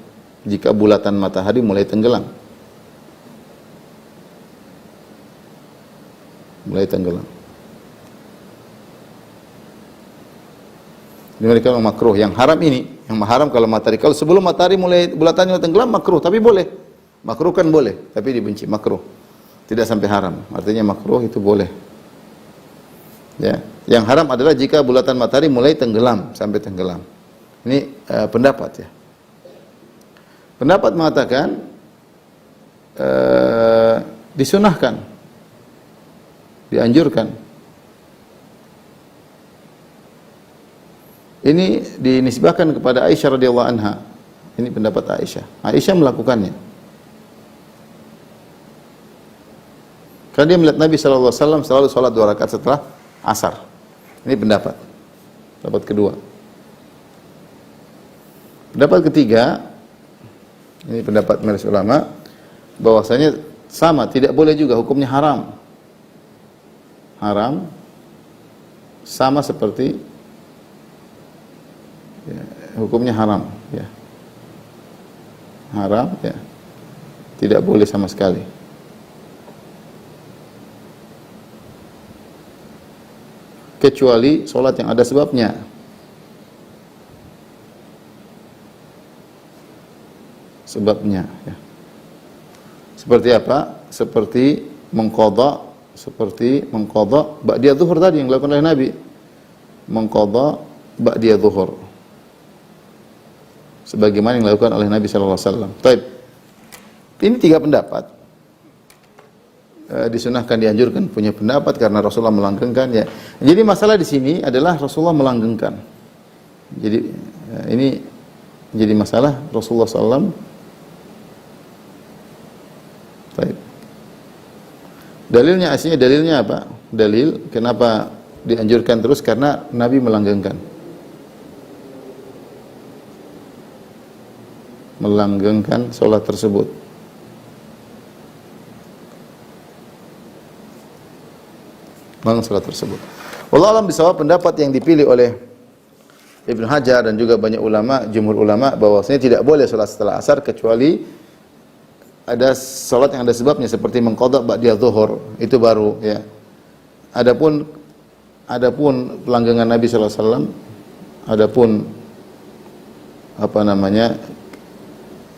jika bulatan matahari mulai tenggelam. Ini mereka makruh. Yang haram kalau matahari, kalau sebelum matahari mulai bulatannya tenggelam makruh, tapi boleh. Makruh kan boleh, tapi dibenci, makruh. Tidak sampai haram. Artinya makruh itu boleh. Ya, yang haram adalah jika bulatan matahari mulai tenggelam, sampai tenggelam. Ini pendapat, ya. Pendapat mengatakan disunahkan, dianjurkan. Ini dinisbahkan kepada Aisyah radhiyallahu anha. Ini pendapat Aisyah. Aisyah melakukannya. Karena dia melihat Nabi SAW selalu sholat 2 rakaat setelah asar. Ini pendapat kedua. Pendapat ketiga, ini pendapat majelis ulama, bahwasanya sama, tidak boleh juga, hukumnya haram. Haram sama seperti, ya, hukumnya haram, ya. Haram, ya. Tidak boleh sama sekali. Kecuali sholat yang ada sebabnya. Sebabnya, ya. Seperti apa? Seperti mengqadha ba'diyah zuhur tadi yang dilakukan oleh Nabi. Mengqadha ba'diyah zuhur. Sebagaimana yang dilakukan oleh Nabi sallallahu alaihi wasallam. Baik. Ini 3 pendapat. disunahkan, dianjurkan punya pendapat karena Rasulullah melanggengkan ya. Jadi masalah di sini adalah Rasulullah melanggengkan. Jadi ini jadi masalah Rasulullah SAW. Baik. Dalilnya aslinya dalilnya apa? Dalil kenapa dianjurkan terus karena Nabi melanggengkan. Melanggengkan sholat tersebut. Melanggengkan sholat tersebut. Wallahu a'lam bishawab, pendapat yang dipilih oleh Ibnu Hajar dan juga banyak ulama, jumhur ulama, bahwasanya tidak boleh sholat setelah asar kecuali ada sholat yang ada sebabnya seperti mengqadha ba'da zuhur, itu baru ya. Adapun pelanggengan Nabi sallallahu alaihi wasallam, adapun apa namanya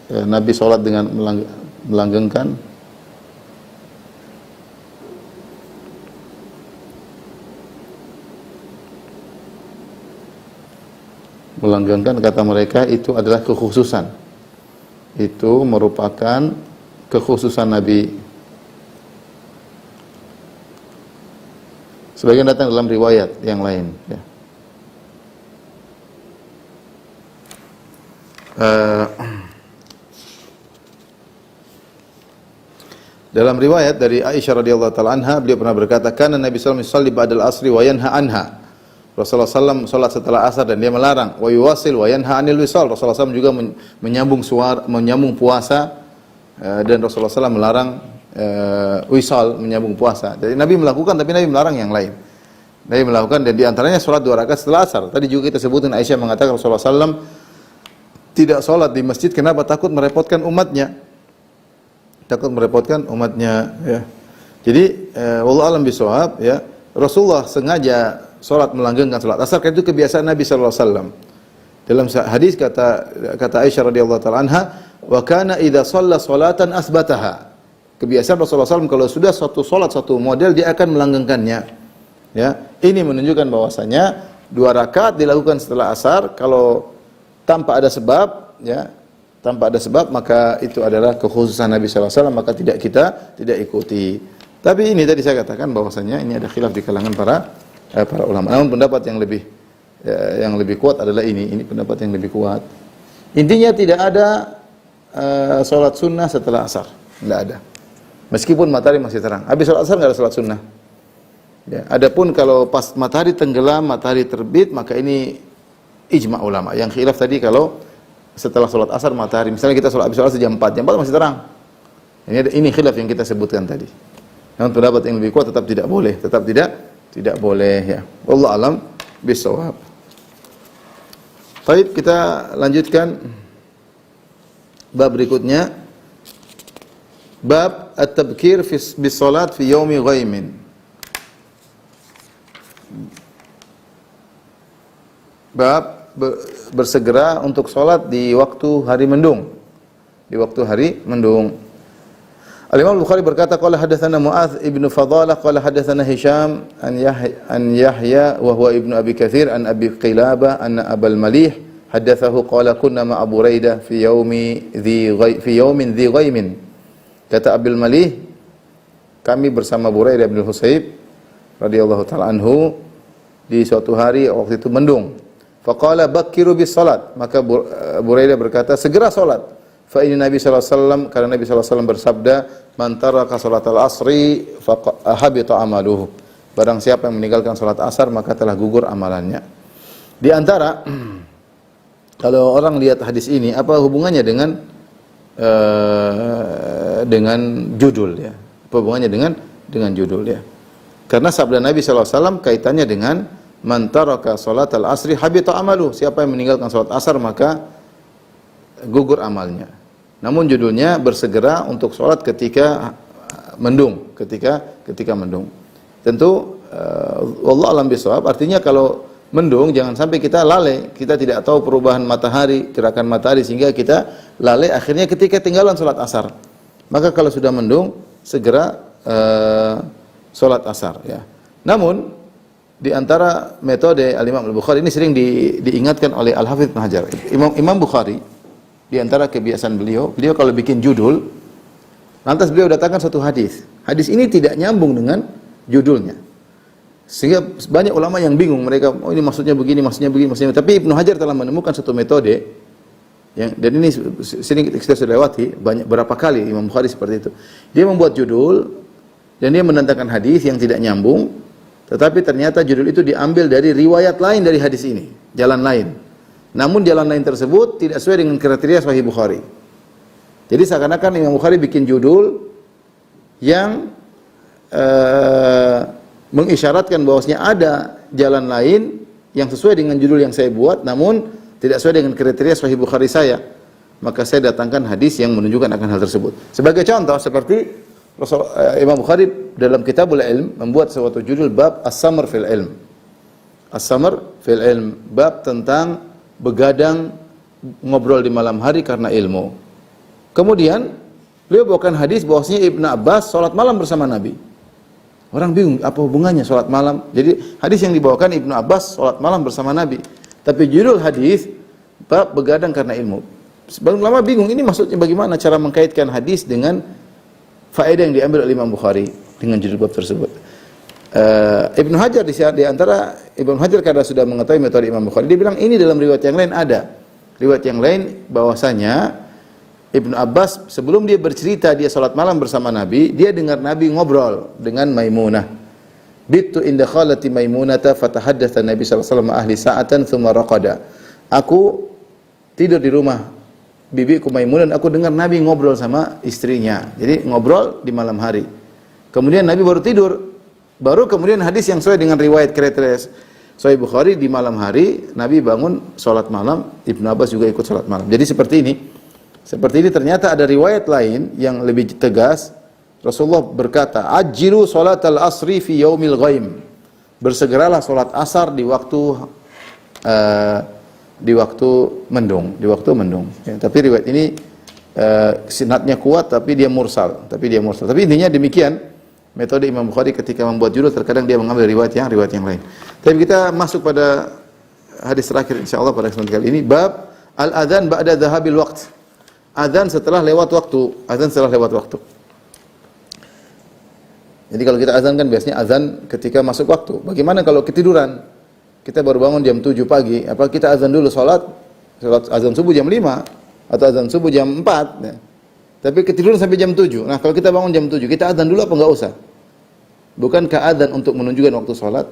Nabi sholat dengan melanggengkan kata mereka itu adalah kekhususan. Itu merupakan kekhususan Nabi. Sebagian datang dalam riwayat yang lain ya. Dalam riwayat dari Aisyah radhiyallahu taala anha, beliau pernah berkata, "Kana Nabi sallallahu alaihi wasallam ba'dal asri wa yanha anha." Rasulullah SAW salat setelah asar dan dia melarang. Wa yuwasil wa yanha 'anil wisal. Rasulullah SAW juga menyambung puasa dan Rasulullah SAW melarang wisal, menyambung puasa. Jadi Nabi melakukan tapi Nabi melarang yang lain. Nabi melakukan dan di antaranya salat 2 rakaat setelah asar. Tadi juga kita sebutkan Aisyah mengatakan Rasulullah SAW tidak salat di masjid kenapa? Takut merepotkan umatnya. Takut merepotkan umatnya ya. Jadi wallahu a'lam bishawab ya. Rasulullah sengaja salat melanggengkan salat asar karena itu kebiasaan Nabi sallallahu alaihi wasallam. Dalam hadis kata Aisyah radhiyallahu taala anha, "Wa kana idza shalla salatan asbataha." Kebiasaan Rasulullah SAW kalau sudah satu salat satu model dia akan melanggengkannya. Ya, ini menunjukkan bahwasanya 2 rakaat dilakukan setelah asar kalau tanpa ada sebab ya, tanpa ada sebab maka itu adalah kekhususan Nabi sallallahu alaihi wasallam, maka kita tidak ikuti. Tapi ini tadi saya katakan bahwasanya ini ada khilaf di kalangan para ulama. Namun pendapat yang lebih kuat adalah ini pendapat yang lebih kuat. Intinya tidak ada salat sunnah setelah asar, tidak ada. Meskipun matahari masih terang. Habis salat asar enggak ada salat sunnah. Ya, adapun kalau pas matahari tenggelam, matahari terbit, maka ini ijma ulama. Yang khilaf tadi kalau setelah salat asar matahari, misalnya kita salat habis salat jam 4 masih terang. Ini khilaf yang kita sebutkan tadi. Namun pendapat yang lebih kuat tetap tidak boleh, tidak boleh ya. Wallahu alam bisawab. Baik, kita lanjutkan bab berikutnya. Bab at-tabkir bis salat fi yaumi ghaimin. Bab bersegera untuk salat di waktu hari mendung. Di waktu hari mendung. Al-Imam Al-Bukhari berkata, qala hadatsana Mu'adz ibnu Fadalah qala hadatsana Hisham an Yahya wa huwa ibnu Abi Katsir an Abi Qilabah anna Abul Malih hadatsahu qala kunna ma Abu Buraidah fi yaumin dhi ghaimin. Kata Abul Malih, kami bersama Buraidah bin Husayb radhiyallahu taala anhu di suatu hari waktu itu mendung. Faqala bakkiru bis salat, maka Buraidah berkata segera salat. Fa ini Nabi sallallahu alaihi wasallam, karena Nabi sallallahu alaihi wasallam bersabda, "Man taraka salatal asri habita amaluhu." Barang siapa yang meninggalkan salat asar maka telah gugur amalannya. Di antara kalau orang lihat hadis ini, apa hubungannya dengan judul ya? Apa hubungannya dengan judul ya? Karena sabda Nabi sallallahu alaihi wasallam kaitannya dengan man taraka salatal asri habita amaluhu. Siapa yang meninggalkan salat asar maka gugur amalnya. Namun judulnya bersegera untuk sholat ketika mendung, ketika mendung. Tentu wallahu a'lam bishawab, artinya kalau mendung jangan sampai kita lalai, kita tidak tahu perubahan matahari, gerakan matahari sehingga kita lalai akhirnya ketika tinggalan sholat asar. Maka kalau sudah mendung segera sholat asar ya. Namun di antara metode Al-Imam Al-Bukhari ini sering diingatkan oleh Al-Hafidz Ibnu Hajar. Imam Bukhari di antara kebiasaan beliau kalau bikin judul, lantas beliau datangkan satu hadis. hadis ini tidak nyambung dengan judulnya. Sehingga banyak ulama yang bingung, mereka oh ini maksudnya begini, maksudnya begini, maksudnya. Tapi Ibnu Hajar telah menemukan satu metode yang, dan ini sering kita sudah lewati berapa kali Imam Bukhari seperti itu. Dia membuat judul dan dia mendatangkan hadis yang tidak nyambung, tetapi ternyata judul itu diambil dari riwayat lain dari hadis ini, jalan lain. Namun jalan lain tersebut tidak sesuai dengan kriteria Sahih Bukhari. Jadi seakan-akan Imam Bukhari bikin judul yang mengisyaratkan bahwasanya ada jalan lain yang sesuai dengan judul yang saya buat, namun tidak sesuai dengan kriteria Sahih Bukhari saya. Maka saya datangkan hadis yang menunjukkan akan hal tersebut. Sebagai contoh, seperti Imam Bukhari dalam Kitabul Ilm membuat suatu judul bab As-Samr fil Ilm. As-Samr fil Ilm, bab tentang begadang ngobrol di malam hari karena ilmu. Kemudian beliau bawakan hadis bahwasanya Ibnu Abbas salat malam bersama Nabi. Orang bingung, apa hubungannya salat malam? Jadi hadis yang dibawakan Ibnu Abbas salat malam bersama Nabi. Tapi judul hadis bab begadang karena ilmu. Sebagian ulama bingung, ini maksudnya bagaimana cara mengkaitkan hadis dengan faedah yang diambil oleh Imam Bukhari dengan judul bab tersebut. Ibnu Hajar di antara Ibnu Hajar karena sudah mengetahui metode Imam Bukhari, dia bilang ini dalam riwayat yang lain ada. Riwayat yang lain bahwasanya Ibnu Abbas sebelum dia bercerita dia salat malam bersama Nabi, dia dengar Nabi ngobrol dengan Maimunah. Bittu inda khalati Maimunata fatahaddatsa Nabi sallallahu alaihi wasallam ahli sa'atan tsumma raqada. Aku tidur di rumah bibiku Maimunah dan aku dengar Nabi ngobrol sama istrinya. Jadi ngobrol di malam hari. Kemudian Nabi baru tidur. Baru kemudian hadis yang sesuai dengan riwayat kriteria Sahih Bukhari di malam hari Nabi bangun salat malam, Ibnu Abbas juga ikut salat malam. Jadi seperti ini. Seperti ini ternyata ada riwayat lain yang lebih tegas. Rasulullah berkata, "Ajjilu salatal asri fi yaumil ghaim." Bersegeralah salat asar di waktu mendung, Ya, tapi riwayat ini sinatnya kuat tapi dia mursal. Tapi intinya demikian metode Imam Bukhari ketika membuat judul, terkadang dia mengambil riwayat yang lain. Tapi kita masuk pada hadis terakhir insyaallah pada kesempatan kali ini, bab al-adzan ba'da dhahabil waqt. Azan setelah lewat waktu. Jadi kalau kita azan kan biasanya azan ketika masuk waktu. Bagaimana kalau ketiduran? Kita baru bangun jam 7 pagi, apa kita azan dulu salat azan subuh jam 5 atau azan subuh jam 4 ya. Tapi ketiduran sampai jam 7. Nah, kalau kita bangun jam 7, kita azan dulu apa enggak usah? Bukankah azan untuk menunjukkan waktu salat?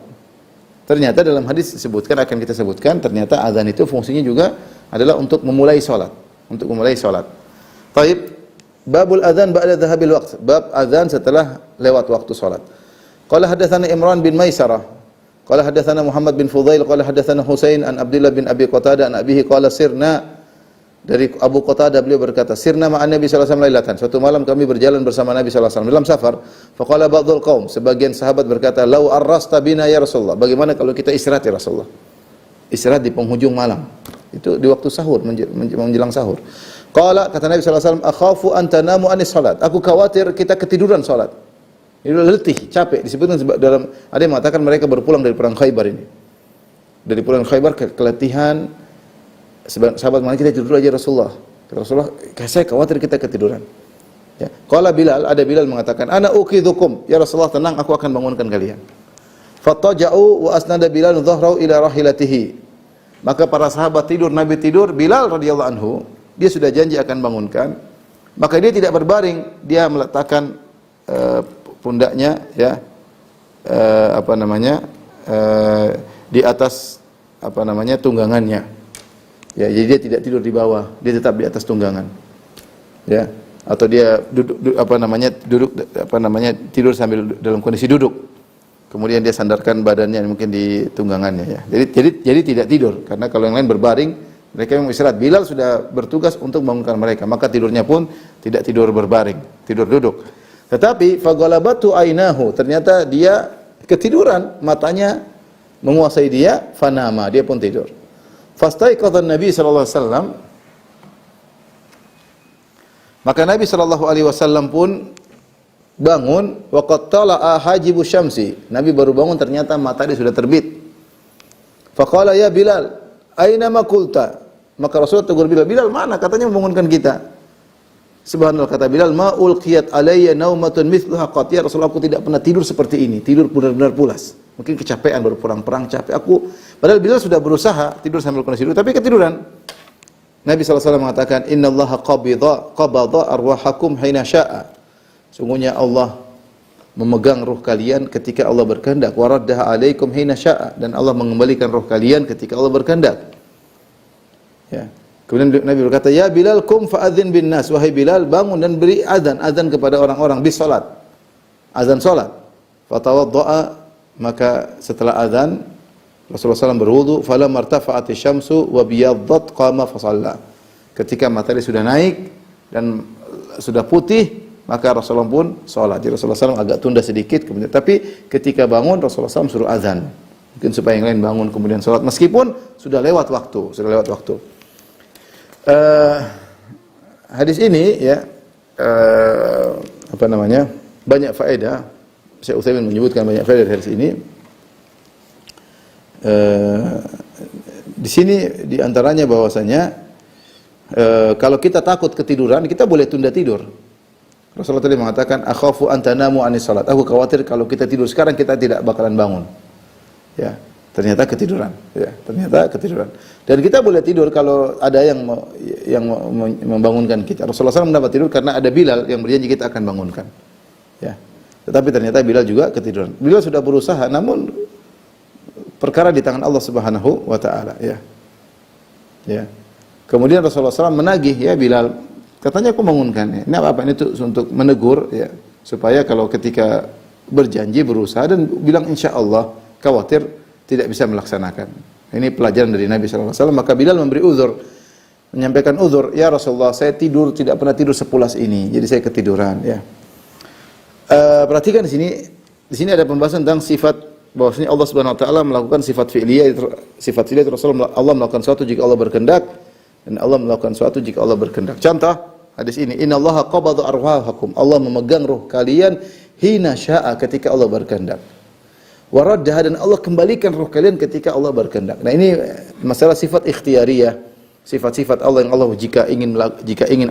Ternyata dalam hadis disebutkan, akan kita sebutkan, ternyata azan itu fungsinya juga adalah untuk memulai salat. Taib, babul adzan ba'da dhahabil waqt, bab adzan setelah lewat waktu salat. Qala hadatsana Imran bin Maisarah, qala hadatsana Muhammad bin Fudail, qala hadatsana Husain an Abdullah bin Abi Qatadah an abihi qala sirna, dari Abu Qatadah beliau berkata, sirna ma'an Nabi sallallahu alaihi wasallam lailatan, suatu malam kami berjalan bersama Nabi sallallahu alaihi wasallam dalam safar. Faqala ba'dul qaum, sebagian sahabat berkata, lau arrasta bina ya Rasulullah, bagaimana kalau kita istirahat ya Rasulullah? Istirahat di penghujung malam. Itu di waktu sahur, menjelang sahur. Qala, kata Nabi sallallahu alaihi wasallam, akhafu an tanamu anis salat. Aku khawatir kita ketiduran salat. Ini letih, capek. Disebutkan dalam, ada yang mengatakan mereka berpulang dari perang Khaybar ini. Dari perang Khaybar keletihan. Sahabat mana kita tidur aja Rasulullah. Kata Rasulullah, saya khawatir kita ketiduran. Ya. Qala Bilal, ada Bilal mengatakan, ana uqidhukum. Ya Rasulullah, tenang, aku akan bangunkan kalian. Fattaja'u wa asnada Bilal dhahrahu ila rahilatihi. Maka para sahabat tidur, Nabi tidur, Bilal radhiyallahu anhu, dia sudah janji akan bangunkan. Maka dia tidak berbaring, dia meletakkan pundaknya ya di atas tunggangannya. Ya, jadi dia tidak tidur di bawah, dia tetap di atas tunggangan. Ya, atau dia tidur sambil dalam kondisi duduk. Kemudian dia sandarkan badannya mungkin di tunggangannya ya. Jadi tidak tidur, karena kalau yang lain berbaring, mereka yang istirahat. Bilal sudah bertugas untuk membangunkan mereka, maka tidurnya pun tidak tidur berbaring, tidur duduk. Tetapi faghalabatu ainahu, ternyata dia ketiduran, matanya menguasai dia, fanama, dia pun tidur. Fastaiqadha Nabi sallallahu alaihi wasallam, maka Nabi sallallahu alaihi wasallam pun bangun, wa qad tala'a hajibu syamsi. Nabi baru bangun, ternyata matahari sudah terbit. Faqala ya Bilal, aina ma qulta? Maka Rasulullah tegur Bilal, Bilal mana? Katanya membangunkan kita. Subhanallah, kata Bilal, ma ulqiyat alayya naumatun mithluha qat. Ya Rasulullah, aku tidak pernah tidur seperti ini. Tidur benar-benar pulas. Mungkin kecapean, baru perang capek. Padahal Bilal sudah berusaha tidur sambil kondisi tidur, tapi ketiduran. Nabi SAW mengatakan, innallaha qabada arwahakum hina sya'a. Sungguhnya Allah memegang ruh kalian ketika Allah berkehendak. Wa raddaha alaikum hina sya'a. Dan Allah mengembalikan ruh kalian ketika Allah berkehendak. Ya. Kemudian Nabi berkata, ya Bilal, kum fa'adzin bin nas. Wahai Bilal, bangun dan beri azan kepada orang-orang bis salat. Azan salat. Fatawadda'a, maka setelah azan Rasulullah SAW berwudu, falamma irtafa'atis syamsu wa biyaddat qama fa shalla. Ketika matahari sudah naik dan sudah putih, maka Rasulullah pun salat. Jadi Rasulullah SAW agak tunda sedikit kemudian, tapi ketika bangun Rasulullah SAW suruh azan. Mungkin supaya yang lain bangun kemudian salat meskipun sudah lewat waktu. Hadis ini ya banyak faedah. Syekh Utsaimin menyebutkan banyak faedah dari hadis ini. Di sini diantaranya bahwasanya kalau kita takut ketiduran, kita boleh tunda tidur. Rasulullah tadi mengatakan, akhafu an tanamu anis salat. Aku khawatir kalau kita tidur sekarang kita tidak bakalan bangun. Ya, ternyata ketiduran. Dan kita boleh tidur kalau ada yang membangunkan kita. Rasulullah SAW mendapat tidur karena ada Bilal yang berjanji kita akan bangunkan. Ya. Tetapi ternyata Bilal juga ketiduran. Bilal sudah berusaha, namun perkara di tangan Allah Subhanahu wa taala, ya. Ya. Kemudian Rasulullah SAW menagih, ya Bilal, katanya aku bangunkan. Ini apa? Ini itu untuk menegur, ya, supaya kalau ketika berjanji berusaha dan bilang insyaallah, khawatir tidak bisa melaksanakan. Ini pelajaran dari Nabi SAW. Maka Bilal memberi uzur, menyampaikan uzur, ya Rasulullah, saya tidak pernah tidur sepulas ini, jadi saya ketiduran. Ya. Perhatikan di sini ada pembahasan tentang sifat bahwasanya Allah Subhanahu wa taala melakukan sifat fi'liyah. Sifat fi'liyah Rasulullah, Allah melakukan sesuatu jika Allah berkehendak dan Allah melakukan sesuatu jika Allah berkehendak. Contoh hadis ini, innallaha qabada arwahakum. Allah memegang ruh kalian hina sya'a, ketika Allah berkehendak. Wa raddaha, dan Allah kembalikan ruh kalian ketika Allah berkehendak. Nah, ini masalah sifat ikhtiyariyah, sifat-sifat Allah yang Allah jika ingin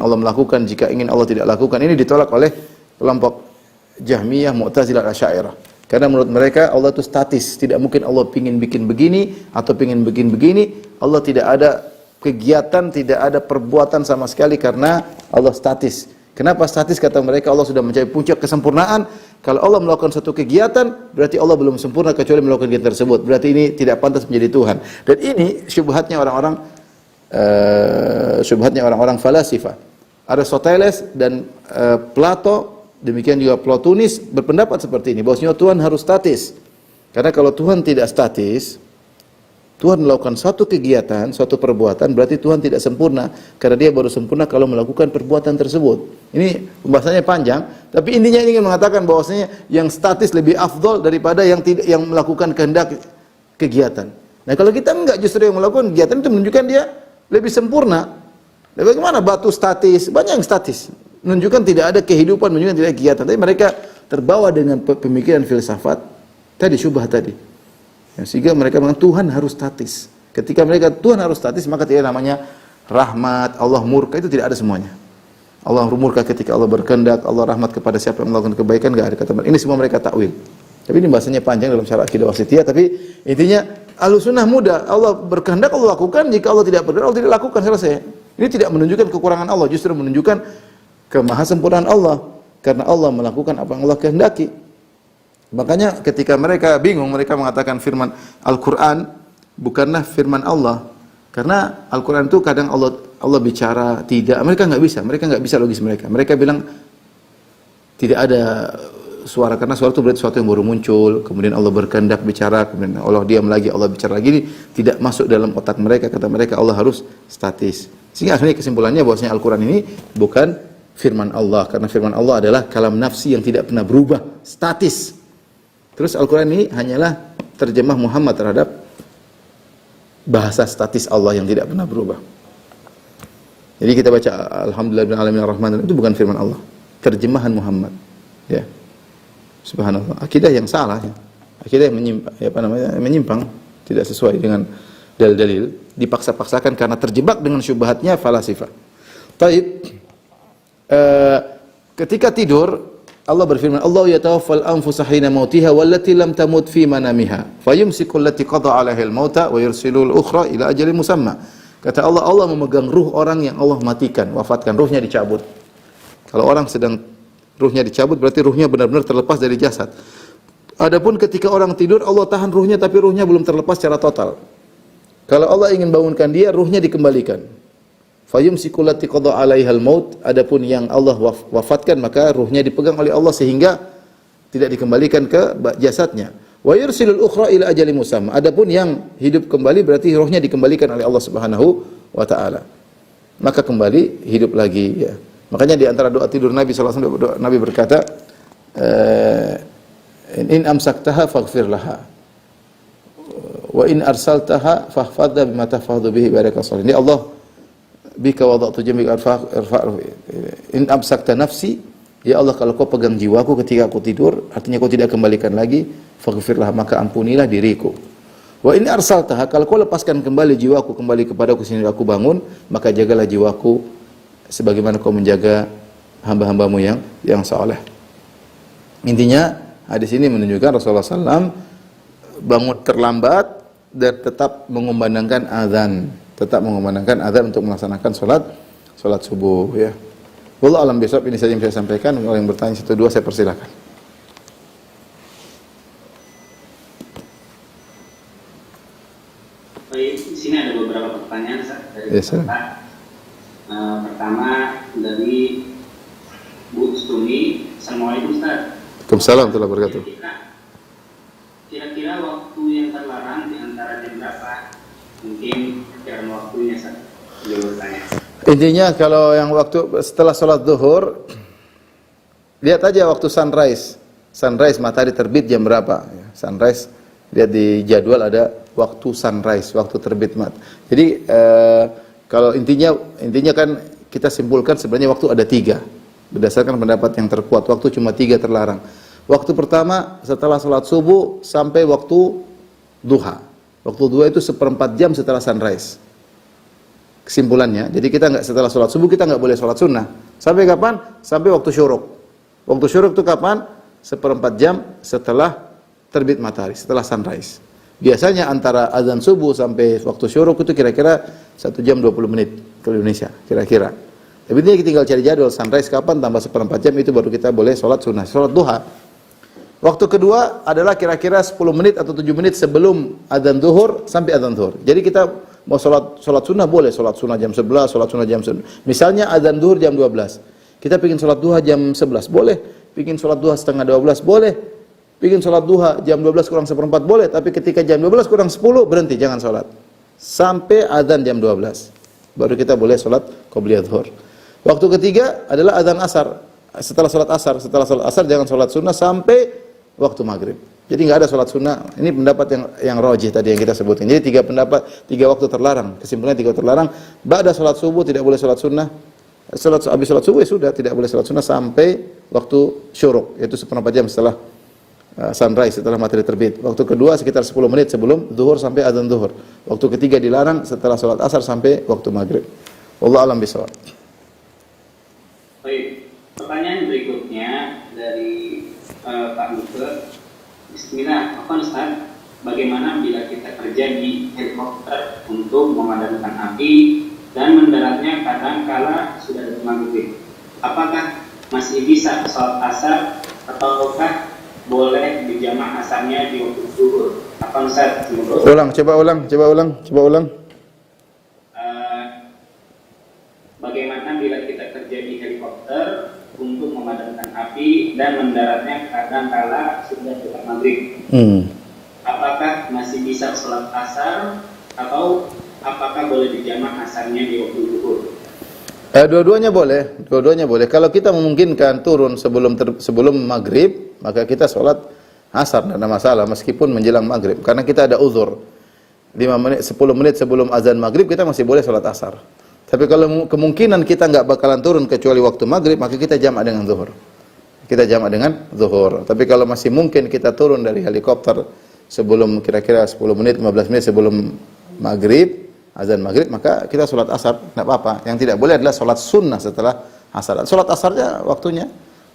Allah melakukan, jika ingin Allah tidak lakukan. Ini ditolak oleh kelompok Jahmiyah, Mu'tazilah, Asy'ariyah. Karena menurut mereka Allah itu statis, tidak mungkin Allah pingin bikin begini atau pingin bikin begini. Allah tidak ada kegiatan, tidak ada perbuatan sama sekali karena Allah statis. Kenapa statis? Kata mereka, Allah sudah mencapai puncak kesempurnaan. Kalau Allah melakukan suatu kegiatan, berarti Allah belum sempurna kecuali melakukan kegiatan tersebut. Berarti ini tidak pantas menjadi Tuhan. Dan ini syubhatnya orang-orang falasifah. Aristoteles dan Plato, demikian juga Plotinus berpendapat seperti ini, bahwasanya Tuhan harus statis. Karena kalau Tuhan tidak statis, Tuhan melakukan satu kegiatan, suatu perbuatan, berarti Tuhan tidak sempurna, karena dia baru sempurna kalau melakukan perbuatan tersebut. Ini pembahasannya panjang, tapi intinya ingin mengatakan bahwasanya yang statis lebih afdol daripada yang melakukan kehendak kegiatan. Nah, kalau kita enggak, justru yang melakukan kegiatan itu menunjukkan dia lebih sempurna. Dan bagaimana batu statis? Banyak yang statis, menunjukkan tidak ada kehidupan, menunjukkan tidak ada kegiatan. Tapi mereka terbawa dengan pemikiran filsafat tadi, syubhat tadi. Ya, sehingga mereka mengatakan Tuhan harus statis. Ketika mereka Tuhan harus statis, maka tidak namanya rahmat, Allah murka, itu tidak ada semuanya. Allah murka ketika Allah berkehendak, Allah rahmat kepada siapa yang melakukan kebaikan, enggak ada kata. Ini semua mereka takwil. Tapi ini bahasanya panjang dalam syarah akidah wasithiyah, tapi intinya Ahlussunnah mudah. Allah berkehendak, Allah lakukan, jika Allah tidak berkehendak, Allah tidak lakukan, selesai. Ini tidak menunjukkan kekurangan Allah, justru menunjukkan kemahasempurnaan Allah, karena Allah melakukan apa yang Allah kehendaki. Makanya ketika mereka bingung, mereka mengatakan firman Al-Quran bukanlah firman Allah, karena Al-Quran itu kadang Allah bicara, tidak, mereka nggak bisa logis mereka. Mereka bilang tidak ada suara, karena suara itu berarti sesuatu yang baru muncul, kemudian Allah berkehendak bicara, kemudian Allah diam lagi, Allah bicara lagi, ini tidak masuk dalam otak mereka. Kata mereka Allah harus statis. Sehingga akhirnya kesimpulannya bahwasanya Al-Quran ini bukan firman Allah, karena firman Allah adalah kalam nafsi yang tidak pernah berubah, statis. Terus Al-Quran ini hanyalah terjemah Muhammad terhadap bahasa statis Allah yang tidak pernah berubah. Jadi kita baca Alhamdulillahirabbil alamin arrahman, itu bukan firman Allah, terjemahan Muhammad. Ya. Subhanallah. Akidah yang salah, ya. Akidah yang menyimpang, tidak sesuai dengan dalil-dalil, dipaksa-paksakan karena terjebak dengan syubhatnya falasifah. Taib. ketika tidur Allah berfirman, Allah yatawaffal anfusa hina mautiha wallati lam tamut fi manamiha fayumsiku allati qada 'alaiha al-mauta wa yursilu al-ukhra ila ajalin musamma. Kata Allah, Allah memegang ruh orang yang Allah matikan, wafatkan, ruhnya dicabut. Kalau orang sedang ruhnya dicabut berarti ruhnya benar-benar terlepas dari jasad. Adapun ketika orang tidur Allah tahan ruhnya tapi ruhnya belum terlepas secara total. Kalau Allah ingin bangunkan dia, ruhnya dikembalikan. Fayumsiku allati qada 'alaihal maut, adapun yang Allah wafatkan maka ruhnya dipegang oleh Allah sehingga tidak dikembalikan ke jasadnya. Wa yursilul ukhra ila ajalin musamma, adapun yang hidup kembali berarti ruhnya dikembalikan oleh Allah Subhanahu wa taala. Maka kembali hidup lagi ya. Makanya di antara doa tidur Nabi sallallahu alaihi wasallam Nabi berkata, in amsaktaha faghfir laha wa in arsaltaha fahfadha bima tahfadhu bihi ibadaka shalihin. Ya Allah, bika wada'tu jambi in amsakta nafsi, ya Allah kalau kau pegang jiwaku ketika aku tidur, artinya kau tidak kembalikan lagi, faghfirlah, maka ampunilah diriku. Wa in arsaltaha, kalau kau lepaskan kembali jiwaku kembali kepadaku sehingga aku bangun, maka jagalah jiwaku sebagaimana kau menjaga hamba-hambamu yang saleh. Intinya hadis ini menunjukkan Rasulullah SAW bangun terlambat dan tetap mengumandangkan azan. Tetap mengumandangkan azan untuk melaksanakan salat subuh ya. Wallahu alam bisawab, ini saja yang saya sampaikan. Kalau yang bertanya satu dua saya persilakan. Baik, di sini ada beberapa pertanyaan dari peserta. Pertama dari Bu Stumi. Assalamualaikum Ustaz. Waalaikumsalam warahmatullahi wabarakatuh. Kira-kira waktu yang terlarang di antara jam berapa? Mungkin jam waktunya Intinya kalau yang waktu setelah sholat zuhur, lihat aja waktu sunrise matahari terbit jam berapa. Sunrise, lihat di jadwal ada waktu sunrise, waktu terbit Jadi kalau intinya kan kita simpulkan sebenarnya waktu ada 3 berdasarkan pendapat yang terkuat. Waktu cuma 3 terlarang. Waktu pertama setelah sholat subuh sampai waktu duha. Waktu duha itu 1/4 jam setelah sunrise. Kesimpulannya, jadi kita nggak setelah sholat subuh kita nggak boleh sholat sunnah. Sampai kapan? Sampai waktu syuruk. Waktu syuruk itu kapan? 1/4 jam setelah terbit matahari, setelah sunrise. Biasanya antara azan subuh sampai waktu syuruk itu kira-kira 1 jam 20 menit ke Indonesia, kira-kira. Tapi ini tinggal cari jadwal sunrise kapan tambah 1/4 jam itu baru kita boleh sholat sunnah, sholat duha. Waktu kedua adalah kira-kira 10 menit atau 7 menit sebelum adzan zuhur sampai adzan zuhur. Jadi kita mau sholat sunnah boleh, sholat sunnah jam 11, sholat sunnah jam 11. Misalnya adzan zuhur jam 12. Kita pingin sholat duha jam 11, boleh. Pingin sholat duha setengah 12, boleh. Pingin sholat duha jam 12 kurang 1/4, boleh. Tapi ketika jam 12 kurang 10, berhenti, jangan sholat. Sampai adzan jam 12. Baru kita boleh sholat qobliyah zuhur. Waktu ketiga adalah adzan asar. Setelah sholat asar jangan sholat sunnah sampai waktu maghrib. Jadi nggak ada sholat sunnah. Ini pendapat yang rajih tadi yang kita sebutkan. Jadi 3 waktu terlarang. Kesimpulannya 3 terlarang. Ba'da sholat subuh tidak boleh sholat sunnah. Habis sholat subuh ya sudah tidak boleh sholat sunnah sampai waktu syuruk, yaitu 1/4 jam setelah sunrise, setelah matahari terbit. Waktu kedua sekitar 10 menit sebelum zuhur sampai adzan zuhur. Waktu ketiga dilarang setelah sholat asar sampai waktu maghrib. Wallahu a'lam bishawab. Baik, pertanyaan berikutnya dari Pak Buker. Bismillah, apa Ustaz? Bagaimana bila kita kerja di helikopter untuk memadamkan api dan mendaratnya kadang kala sudah dekat maghrib? Apakah masih bisa sholat asar ataukah boleh dijamak asarnya di waktu zuhur? Apa Ustaz? Coba ulang. Bagaimana bila kita kerja di helikopter untuk memadamkan api dan mendaratnya kadang-kala sudah dekat maghrib? Apakah masih bisa sholat asar atau apakah boleh dijamak asarnya di waktu zuhur? Dua-duanya boleh. Kalau kita memungkinkan turun sebelum maghrib, maka kita sholat asar, tidak ada masalah meskipun menjelang maghrib, karena kita ada uzur. 10 menit sebelum azan maghrib kita masih boleh sholat asar. Tapi kalau kemungkinan kita nggak bakalan turun kecuali waktu maghrib, maka kita jamak dengan zuhur. Tapi kalau masih mungkin kita turun dari helikopter sebelum kira-kira 10 menit, 15 menit sebelum maghrib, azan maghrib, maka kita sholat asar, tidak apa-apa. Yang tidak boleh adalah sholat sunnah setelah asar. Salat asarnya waktunya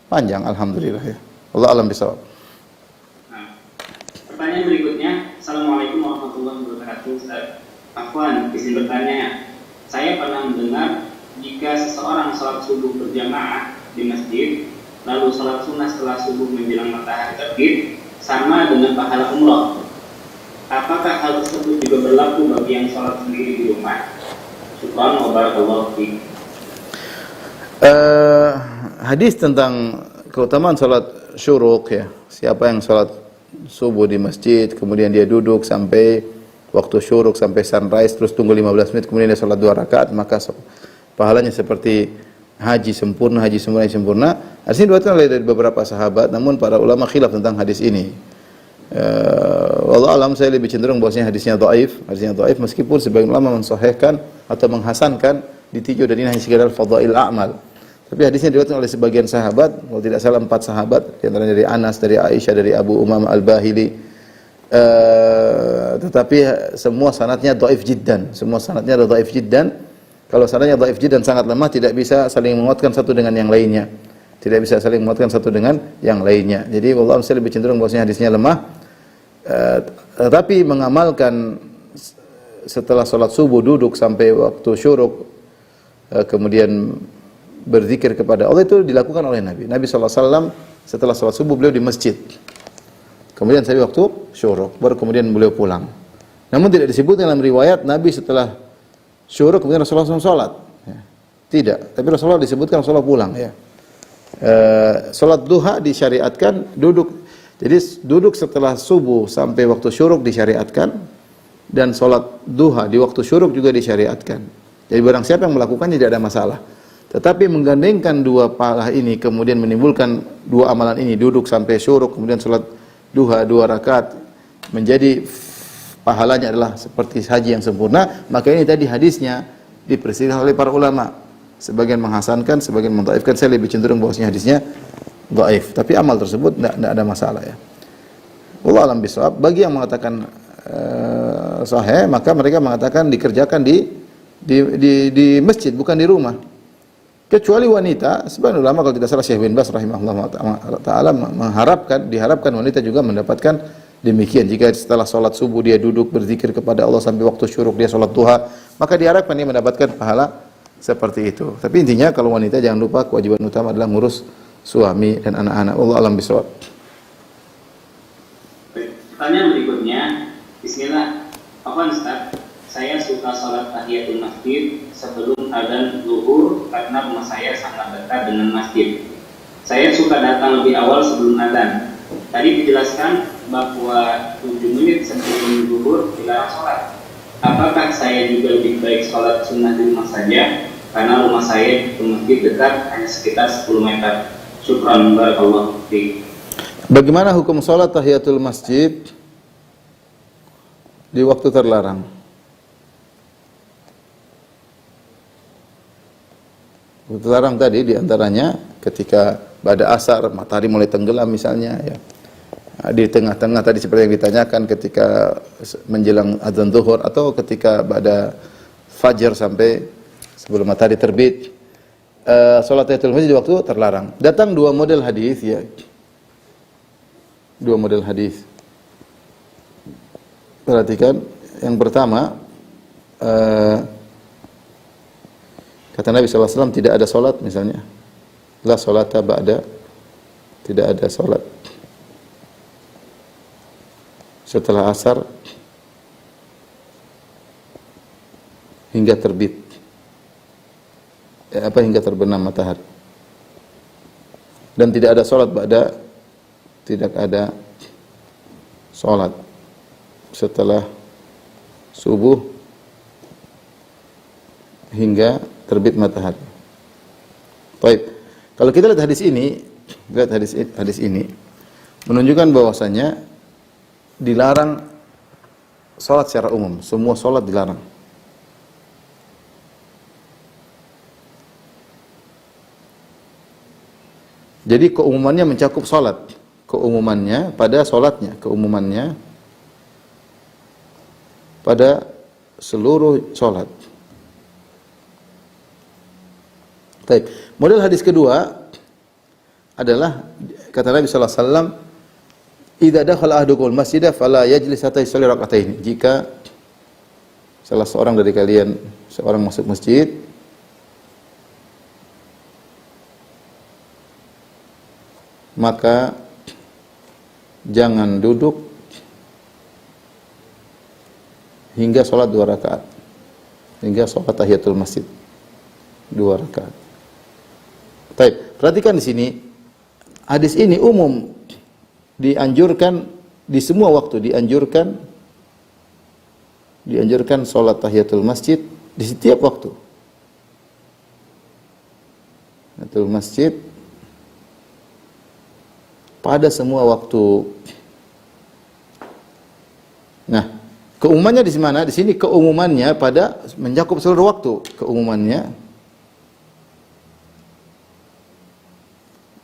panjang, alhamdulillah ya. Allah alam bisawab. Nah, pertanyaan berikutnya, Assalamualaikum warahmatullahi wabarakatuh. Ustaz, Afwan, izin bertanya. Saya pernah mendengar jika seseorang sholat subuh berjamaah di masjid, lalu sholat sunnah setelah subuh menjelang matahari terbit, sama dengan pahala umroh. Apakah hal tersebut juga berlaku bagi yang sholat sendiri di rumah? Syukran wa barakallahu fiik. Hadis tentang keutamaan sholat syuruk ya. Siapa yang sholat subuh di masjid, kemudian dia duduk sampai waktu syuruk, sampai sunrise, terus tunggu 15 menit, kemudian dia sholat 2 rakaat, maka pahalanya seperti haji sempurna. Hadis ini diriwayatkan oleh dari beberapa sahabat, namun para ulama khilaf tentang hadis ini. Wallahu alam, saya lebih cenderung bahwasanya hadisnya dhaif, meskipun sebagian ulama mensahihkan atau menghasankan, ditinjau dari ini hanya sekedar fadail a'mal. Tapi hadisnya diriwayatkan oleh sebagian sahabat, kalau tidak salah 4 sahabat, di antaranya dari Anas, dari Aisyah, dari Abu Umamah Al-Bahili. Tetapi semua sanadnya dhaif jiddan. Kalau sanadnya dhaif jiddan, sangat lemah, tidak bisa saling menguatkan satu dengan yang lainnya. Jadi wallahu a'lam, saya lebih cenderung bahwasanya hadisnya lemah. Tetapi mengamalkan setelah sholat subuh duduk sampai waktu syuruk, kemudian berzikir kepada Allah, itu dilakukan oleh Nabi. Nabi SAW setelah sholat subuh beliau di masjid. Kemudian sampai waktu syuruk, baru kemudian beliau pulang. Namun tidak disebutkan dalam riwayat Nabi setelah syuruk kemudian Rasulullah SAW sholat. Ya. Tidak, tapi Rasulullah disebutkan Rasulullah pulang. Ya. Sholat duha disyariatkan duduk. Jadi duduk setelah subuh sampai waktu syuruk disyariatkan, dan sholat duha di waktu syuruk juga disyariatkan. Jadi barang siapa yang melakukannya tidak ada masalah. Tetapi menggandengkan dua pahala ini, kemudian menimbulkan dua amalan ini, duduk sampai syuruk, kemudian sholat duha 2 rakaat, menjadi pahalanya adalah seperti haji yang sempurna, maka ini tadi hadisnya diperselisihkan oleh para ulama. Sebagian menghasankan, sebagian mendhaifkan. Saya lebih cenderung bahwasanya hadisnya dhaif, tapi amal tersebut tidak ada masalah ya. Wallahu a'lam bishawab. Bagi yang mengatakan sahih, maka mereka mengatakan dikerjakan di masjid, bukan di rumah. Kecuali wanita, sebagian ulama kalau tidak salah Syekh bin Baz rahimahullah taala diharapkan wanita juga mendapatkan demikian. Jika setelah sholat subuh dia duduk berzikir kepada Allah sampai waktu syuruk dia sholat duha, maka diharapkan dia mendapatkan pahala seperti itu. Tapi intinya kalau wanita jangan lupa kewajiban utama adalah ngurus suami dan anak-anak. Allah alam bisawab. Pertanyaan berikutnya, Bismillah. Afwan Ustaz, saya suka sholat tahiyatul masjid sebelum adzan zuhur karena rumah saya sangat dekat dengan masjid. Saya suka datang lebih awal sebelum adzan. Tadi dijelaskan bahwa 7 menit sebelum zuhur dilarang sholat. Apakah saya juga lebih baik sholat sunnah di rumah saja? Karena rumah saya ke masjid dekat hanya sekitar 10 meter. Syukran barakallahu fiik. Bagaimana hukum sholat tahiyatul masjid di waktu terlarang? Waktu terlarang tadi diantaranya ketika pada asar, matahari mulai tenggelam misalnya ya. Di tengah-tengah tadi seperti yang ditanyakan, ketika menjelang adzan zuhur, atau ketika pada fajar sampai sebelum matahari terbit. Salat tahiyatul masjid di waktu terlarang. Datang 2 model hadis ya. 2 model hadis. Perhatikan, yang pertama kata Nabi SAW tidak ada salat misalnya. La salata ba'da, tidak ada salat setelah asar hingga terbit, hingga terbenam matahari. Dan tidak ada salat ba'da, tidak ada salat setelah subuh hingga terbit matahari. Baik. Kalau kita lihat hadis ini menunjukkan bahwasanya dilarang salat secara umum, semua salat dilarang. Jadi keumumannya mencakup salat, keumumannya pada salatnya, keumumannya pada seluruh salat. Baik. Model hadis kedua adalah kata Nabi sallallahu alaihi wasallam, "Idza dakhala ahadukumul masjidah fala yajlis hatta yusalli rak'atain." Jika salah seorang dari kalian masuk masjid, maka jangan duduk hingga sholat 2 rakaat. Hingga sholat tahiyatul masjid 2 rakaat. Baik, perhatikan di sini hadis ini umum, dianjurkan di semua waktu, dianjurkan sholat tahiyatul masjid di setiap waktu. Tahiyatul masjid pada semua waktu. Nah, keumumannya di mana? Di sini keumumannya pada mencakup seluruh waktu. Keumumannya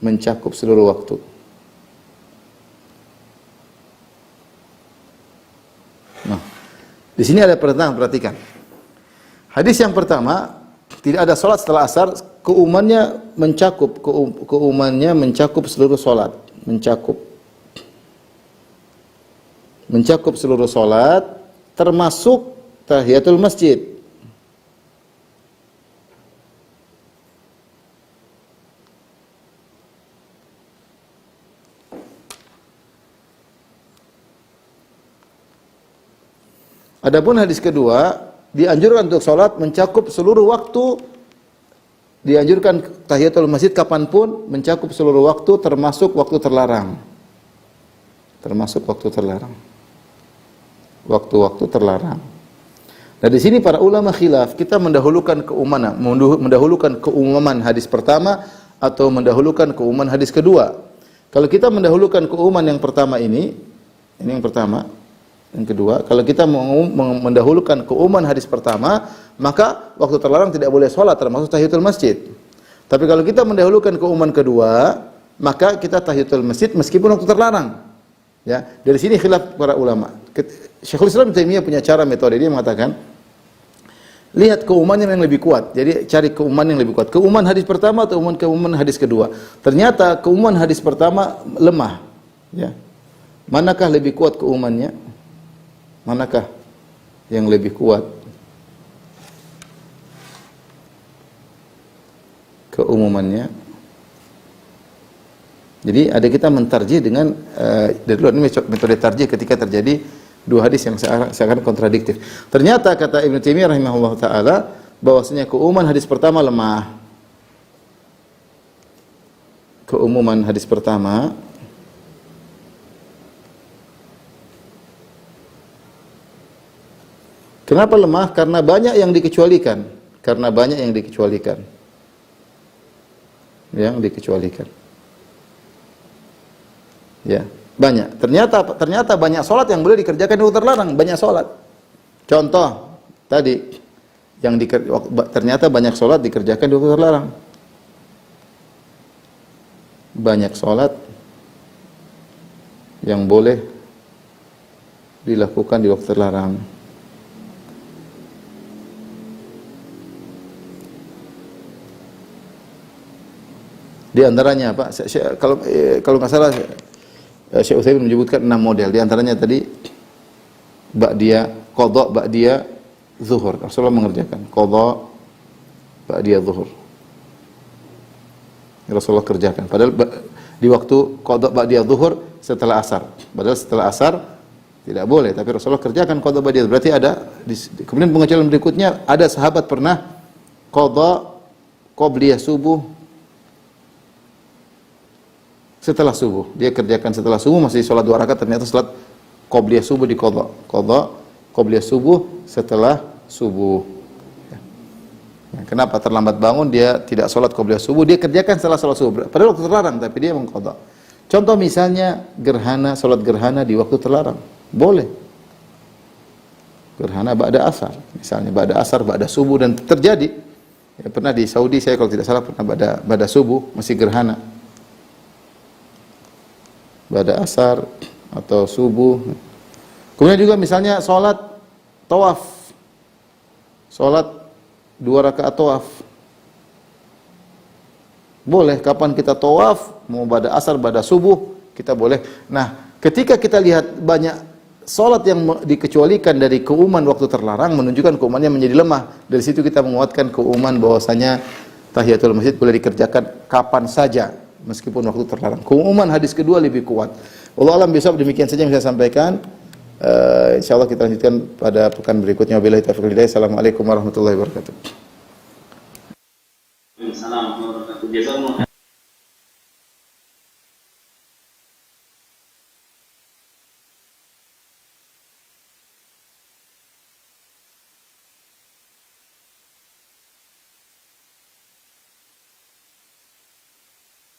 mencakup seluruh waktu. Nah, di sini ada perhatikan. Hadis yang pertama, tidak ada salat setelah asar, keumumannya mencakup seluruh salat, mencakup seluruh salat termasuk tahiyatul masjid. Adapun hadis kedua, dianjurkan untuk sholat mencakup seluruh waktu, dianjurkan tahiyatul masjid kapanpun, mencakup seluruh waktu termasuk waktu terlarang. Termasuk waktu terlarang. Waktu-waktu terlarang. Nah, di sini para ulama khilaf, kita mendahulukan keumuman hadis pertama atau mendahulukan keumuman hadis kedua. Kalau kita mendahulukan keumuman yang pertama ini yang pertama. Yang kedua, kalau kita mendahulukan keumuman hadis pertama, maka waktu terlarang tidak boleh sholat, termasuk tahiyatul masjid. Tapi kalau kita mendahulukan keumuman kedua, maka kita tahiyatul masjid meskipun waktu terlarang. Ya, dari sini khilaf para ulama. Syekhul Islam Ibnu Taimiyah punya cara metode, dia mengatakan, lihat keumuman yang lebih kuat. Jadi cari keumuman yang lebih kuat. Keumuman hadis pertama atau keumuman hadis kedua. Ternyata keumuman hadis pertama lemah. Ya. Manakah lebih kuat keumumannya? Manakah yang lebih kuat keumumannya? Jadi ada kita mentarjih dengan dari luar ini metode tarjih ketika terjadi dua hadis yang seakan kontradiktif. Ternyata kata Ibnu Taimiyah rahimahullah taala bahwasanya keumuman hadis pertama lemah. Keumuman hadis pertama kenapa lemah? Karena banyak yang dikecualikan. Yang dikecualikan. Ya, banyak. Ternyata banyak salat yang boleh dikerjakan di waktu terlarang, banyak salat. Contoh tadi ternyata banyak salat dikerjakan di waktu terlarang. Banyak salat yang boleh dilakukan di waktu terlarang. Di antaranya apa? Kalau nggak salah Syekh Utsaimin menyebutkan 6 model. Di antaranya tadi qadha ba'diyah zuhur. Rasulullah mengerjakan qadha ba'diyah zuhur. Rasulullah kerjakan. Padahal di waktu qadha ba'diyah zuhur setelah asar. Padahal setelah asar tidak boleh, tapi Rasulullah kerjakan qadha ba'diyah. Berarti ada kemudian pengecualian berikutnya, ada sahabat pernah qadha qabliyah subuh setelah subuh. Dia kerjakan setelah subuh, masih sholat 2 rakaat, ternyata sholat qobliyah subuh di qadha. Qadha qobliyah subuh setelah subuh. Ya. Kenapa terlambat bangun, dia tidak sholat qobliyah subuh, dia kerjakan setelah sholat subuh. Padahal waktu terlarang, tapi dia mengqadha. Contoh misalnya gerhana, sholat gerhana di waktu terlarang. Boleh. Gerhana ba'da asar. Misalnya ba'da asar, ba'da subuh, dan terjadi. Ya, pernah di Saudi, saya kalau tidak salah pernah ba'da subuh, masih gerhana. Ba'da asar atau subuh. Kemudian juga misalnya sholat tawaf, sholat 2 rakaat tawaf. Boleh. Kapan kita tawaf, mau pada asar, pada subuh, kita boleh. Nah, ketika kita lihat banyak salat yang dikecualikan dari keumuman waktu terlarang, menunjukkan keumumannya menjadi lemah. Dari situ kita menguatkan keumuman bahwasanya tahiyatul masjid boleh dikerjakan kapan saja, meskipun waktu terlarang. Keumuman hadis kedua lebih kuat. Allah alam, besok demikian saja yang saya sampaikan. Insyaallah kita lanjutkan pada pekan berikutnya. Wabillahi taufiq wal hidayah. Assalamualaikum warahmatullahi wabarakatuh. Waalaikumsalam warahmatullahi wabarakatuh.